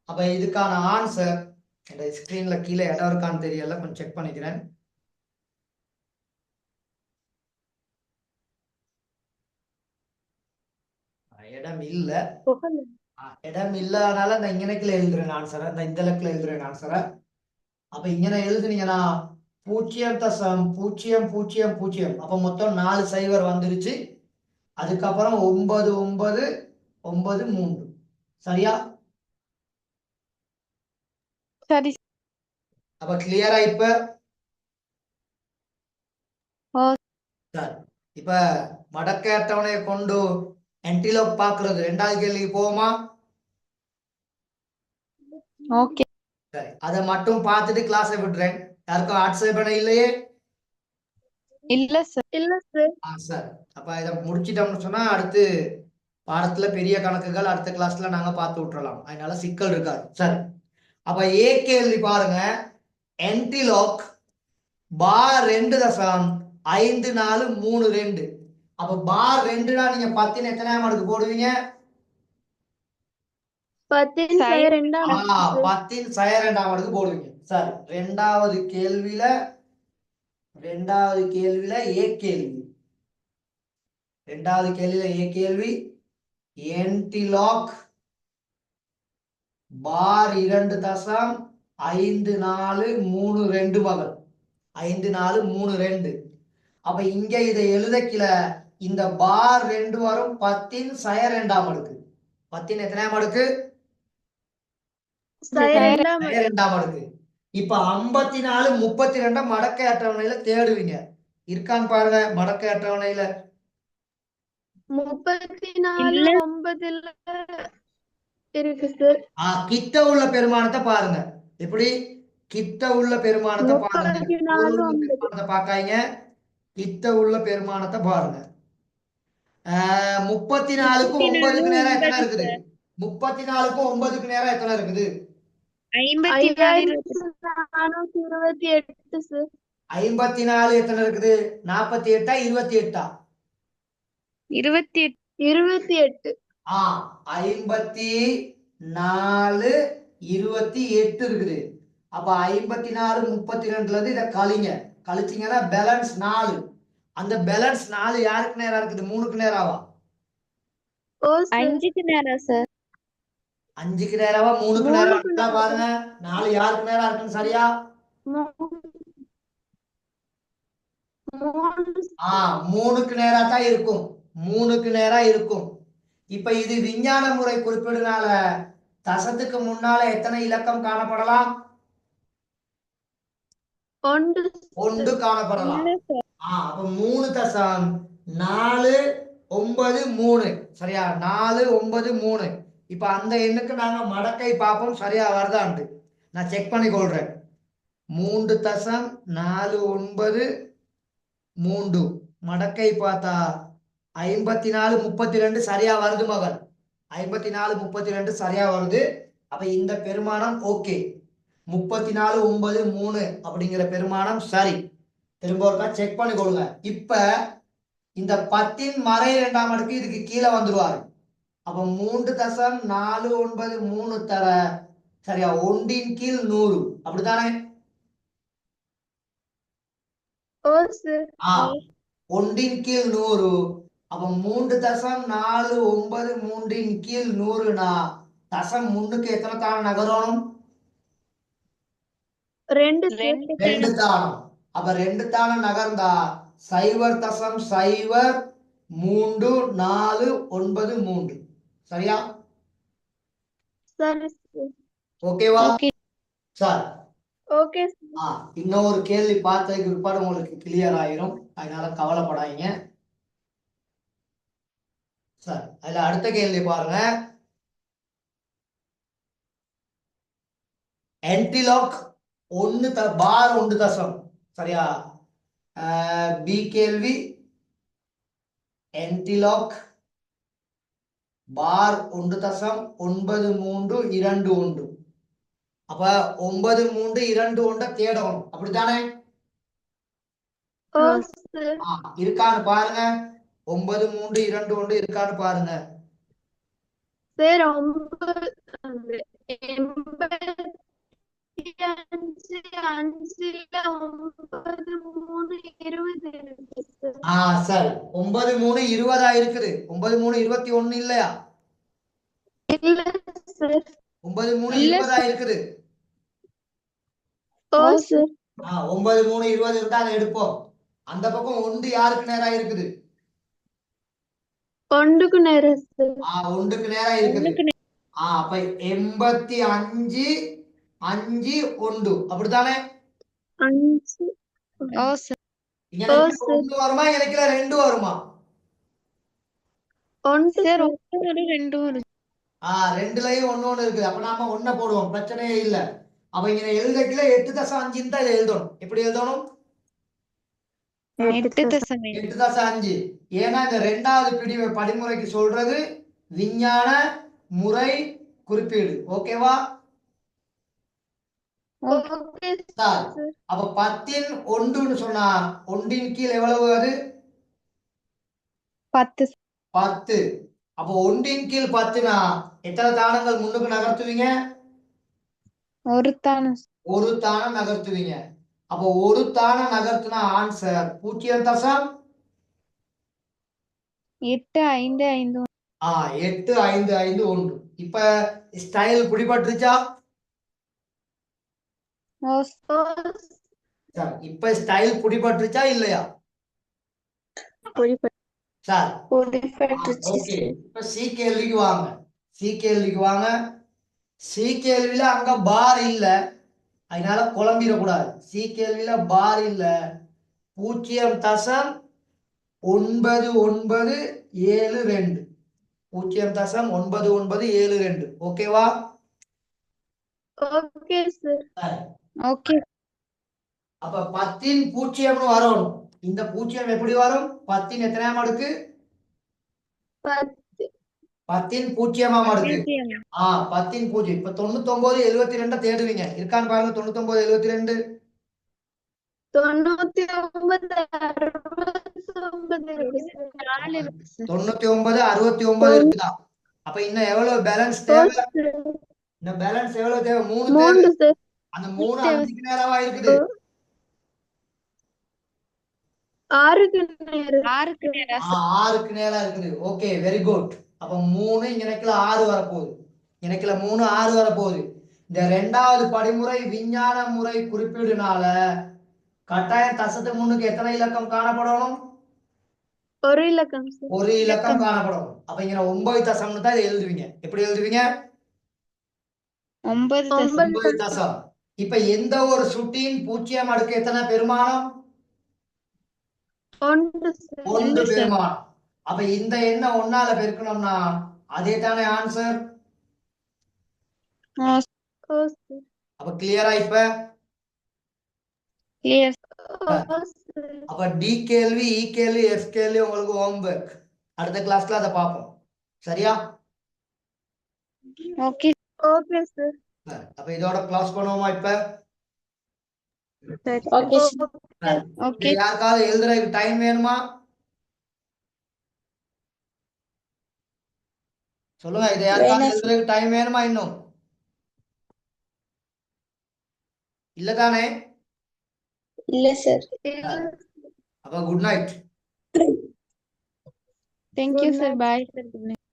அப்ப இதுக்கான ஆன்சர் இந்த ஸ்கிரீன்ல கீழே இடம் இருக்கான்னு தெரியல, கொஞ்சம் செக் பண்ணிக்கிறேன். இடம் இல்ல. இடம் இல்லாதனால நான் இங்கனக்குள்ள எழுதுறேன் ஆன்சரை, இந்த இலக்குல எழுதுறேன் ஆன்சரை. அப்ப இങ്ങനെ எழுதுனீங்கன்னா 0.0000, அப்ப மொத்தம் 4 சைவர் வந்துருச்சு. அதுக்கப்புறம் 9993. சரியா? சரி அப்ப கிளியரா இப்ப? ஓ சரி, இப்ப மடக்கை அட்டவணையை கொண்டு என்டிலோக் பாக்குறது 2வது கேள்விக்கு போவோமா? ஓகே சரி, அதை மட்டும் பார்த்துட்டு கிளாஸை விடுறேன். யாருக்கும் ஆட்சேபனை இல்லையே? இல்ல சார் இல்ல சார் சரி, அப்ப இதை முடிச்சிட்டோம்னு சொன்னா அடுத்து பாடத்துல பெரிய கணக்குகள் அடுத்த கிளாஸ்ல நாங்க பார்த்து விட்டுறலாம், அதனால சிக்கல் இருக்காது. சரி, அப்ப ஏ கேள்வி பாருங்க. என்டிலோக் பார் 2.5432. அப்ப பார் 2னா நீங்க 10 எத்தனையாம் அடுக்கு போடுவீங்க? 10 சைவர் 2ஆம் 10 2ஆம் அடுக்கு போடுவீங்க. சரி, ரெண்டாவது கேள்வியில ஏ கேள்வி. ரெண்டாவது கேள்வியில ஏ கேள்வி என்டிலாக் பார் 2.5432 மகள் 5432. அப்ப இங்க இதை எழுதக்கில இந்த பார் 2 வரும் 10 2ஆம் அடுக்கு. 10 எத்தனையாம் அடுக்கு? சைரண்டாம் 2ஆம் அடுக்கு. இப்ப 54 32 மடக்கை அட்டவணையில தேடுவீங்க. இருக்கான்னு பாருங்க மடக்கை அட்டவணையில. 34 9ல இருக்கு சார். கிட்ட உள்ள பெருமானத்தை பாருங்க. எப்படி? கிட்ட உள்ள பெருமானத்தை பாருங்க. 34 உள்ள 9 பெருமானத்தை பார்க்காதீங்க, கிட்ட உள்ள பெருமானத்தை பாருங்க. 34க்கும் 9க்கு நேரம் எத்தனை இருக்குது? 34க்கும் 9க்கு நேரம் எத்தனை இருக்குது? 5428 சார். 54 எத்தனை இருக்குது? 48ஆ 28ஆ? 28 28 54 28 இருக்குது. அப்ப 54 32ல இருந்து இதை கழிச்சீங்கன்னா பேலன்ஸ் 4. அந்த பேலன்ஸ் 4 யாருக்கு நேரா இருக்குது? 3க்கு நேராவா? ஓ சார் 5க்கு நேரம் சார் 5க்கு நேராவா 3க்கு நேரா? 3க்கு நேரா. பாருங்க 4 யாருக்கு நேரா இருக்குன்னு சரியா? 3க்கு நேரா தான் இருக்கும். 3க்கு நேரா இருக்கும். இப்ப இது விஞ்ஞான முறை குறிப்பிடுனால தசத்துக்கு முன்னால எத்தனை இலக்கம் காணப்படலாம்? 1 காணப்படலாம். அப்ப 3.493. சரியா? 493. இப்ப அந்த எண்ணுக்கு நாங்க மடக்கை பார்ப்போம் சரியா வருதான்ட்டு. நான் செக் பண்ணி கொள்றேன். 3.493 மடக்கை பார்த்தா 5432 சரியா வருது மகன். 5432 சரியா வருது. அப்ப இந்த பெருமானம் ஓகே. 3493 அப்படிங்கிற பெருமானம் சரி. திரும்ப ஒருக்கா செக் பண்ணி கொள்ளுங்க. இப்ப இந்த 10 மறை 2ஆம் அடுக்கு இதுக்கு கீழே வந்துருவாரு. அப்ப 3.493 தர சரியா 1 கீழ் 100 அப்படித்தானே? ஓ சார் 1 கீழ் 100. அப்ப 3.493 கீழ் 100னா தசம் முன்னுக்கு எத்தனை தானம் நகரணும்? 2 சார் 2 தானம். அப்ப 2 தானம் நகர்ந்தா 0.03493. சரியா? சரி சார். ஓகேவா? Okay sir okay sir. இன்னொரு கேள்வி பார்த்ததுக்கு பிற்பாடு உங்களுக்கு கிளியர் ஆயிரும், அதனால கவலைப்படாதீங்க. சார் அதுல அடுத்த கேள்வி பாருங்க. என்டிலாக் பார் 1 தசம் சரியா பி கேள்வி என்டிலாக் பார் 1.9321. அப்ப 932 தேடணும், அப்படித்தானே? ஓ சார் இருக்கான்னு பாருங்க. 932 இருக்கான்னு பாருங்க. சார் 8320 இருக்கு சார். சரி, 9320 இருக்குது. 9321 இல்லையா? இல்ல சார். 9320 இருக்குது. ஓ ஓ சார். சார் 9320 இருந்தா அதை எடுப்போம். அந்த பக்கம் 1 யாருக்கு நேரா இருக்குது? ஒன்றுக்கு நேரம் சார். 1க்கு நேரா இருக்குது. அப்ப 85 5 1 அப்படித்தானே? 5 ஓ சார் இங்க ஓ எனக்கு சார். 1 வருமா, எனக்கு 2 வருமா? 1 சார் சார். 1 2 2லயும் 1 இருக்குது. அப்ப நாம 1 போடுவோம், பிரச்சனையே இல்ல. அப்ப இங்க எழுதக்கில 8.5 தான் இதை எழுதணும். எப்படி எழுதணும்? 8.5 8.5. ஏன்னா இந்த 2வது படிமுறைக்கு சொல்றது விஞ்ஞான முறை குறிப்பீடு. ஓகேவா? Okay sir, sir. அப்ப 10ன் 1ன்னு சொன்னா 1ன் கீழ் எவ்வளவு? அது 10 10. அப்ப 1ன் கீழ் 10னா எத்தனை தானங்கள் முன்னுக்கு நகர்த்துவீங்க? ஒரு தானம் ஒரு தானம் நகர்த்துவீங்க. அப்போ ஒரு தானம் நகர்த்தினா ஆன்சர் 8 5 5 8 5 5 1. இப்ப ஸ்டைல் பிடிபட்டுருச்சா? ஓ ஓ சார், இப்ப ஸ்டைல் பிடிபட்டுருச்சா இல்லையா? Sir okay. இப்ப சி கேள்விக்கு வாங்க. சி கேள்வியில அங்க பார் இல்ல, அதனால குழம்பிடக்கூடாது. சி கேள்வியில பார் இல்ல. 0.9972. 0.9972. ஓகேவா? Okay sir. ஓகே அப்ப 10ன் 0ன்னு வரணும். இந்த 0 எப்படி வரும்? 10ன் எத்தனையாம் அடுக்கு? 10 10ன் 0ஆம் அடுக்கு. 10ன் 0. இப்ப 99 72 தேடுவீங்க. இருக்கான்னு பாருங்க. 99 72. 99 69 இருக்கு சார். 4 இருக்கு சார் 99 69 இருக்குதா? அப்ப இன்னும் எவ்வளவு பேலன்ஸ் ஓ தேவை? சார். இன்னும் பேலன்ஸ் எவ்வளவு தேவை? 3 தேவை. 3 சார். அந்த 3 5க்கு நேரமா இருக்குது. 6க்கு நேரம். 6க்கு நேரா 6க்கு நேரா இருக்குது. Okay, very good. அப்ப 3 எனக்குல 6 வரப்போகுது. எனக்குல 3 6 வரப்போகுது. இந்த 2வது படிமுறை விஞ்ஞான முறை குறிப்பீடுனால கட்டாயம் தசத்துக்கு முன்னுக்கு எத்தனை இலக்கம் காணப்படணும்? ஒரு இலக்கம் சார். ஒரு இலக்கம் காணப்படணும். அப்ப இங்க 9 தசம்னு தான் இதை எழுதுவீங்க. எப்படி எழுதுவீங்க? 9 9 தசம். இப்ப எந்த ஒரு சுட்டியின் 0 அடுக்கு எத்தனை பெருமானம்? 1 சார். 1 பெருமானம். அப்ப இந்த எண்ணை 1ஆல பெருக்கணும்னா அதே தானே ஆன்சர். ஓ சார். அப்ப கிளியரா? இப்ப கிளியர் ஓ சார். அப்ப டி கேள்வி, இ கேள்வி, எஃப் கேள்வி உங்களுக்கு ஹோம்வொர்க். அடுத்த கிளாஸ்ல அதை பார்ப்போம். சரியா? Okay okay sir. அப்ப இதோட கிளாஸ் பண்ணுவோமா? இப்ப ஓகே இதை யாருக்காவது எழுதுறதுக்கு டைம் வேணுமா? சொல்லுங்க. இதை யாருக்காவது எழுதுறதுக்கு டைம் வேணுமா? இன்னும் இல்லதானே? இல்ல சார் அப்ப good night. Thank you sir bye sir good night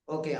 okay.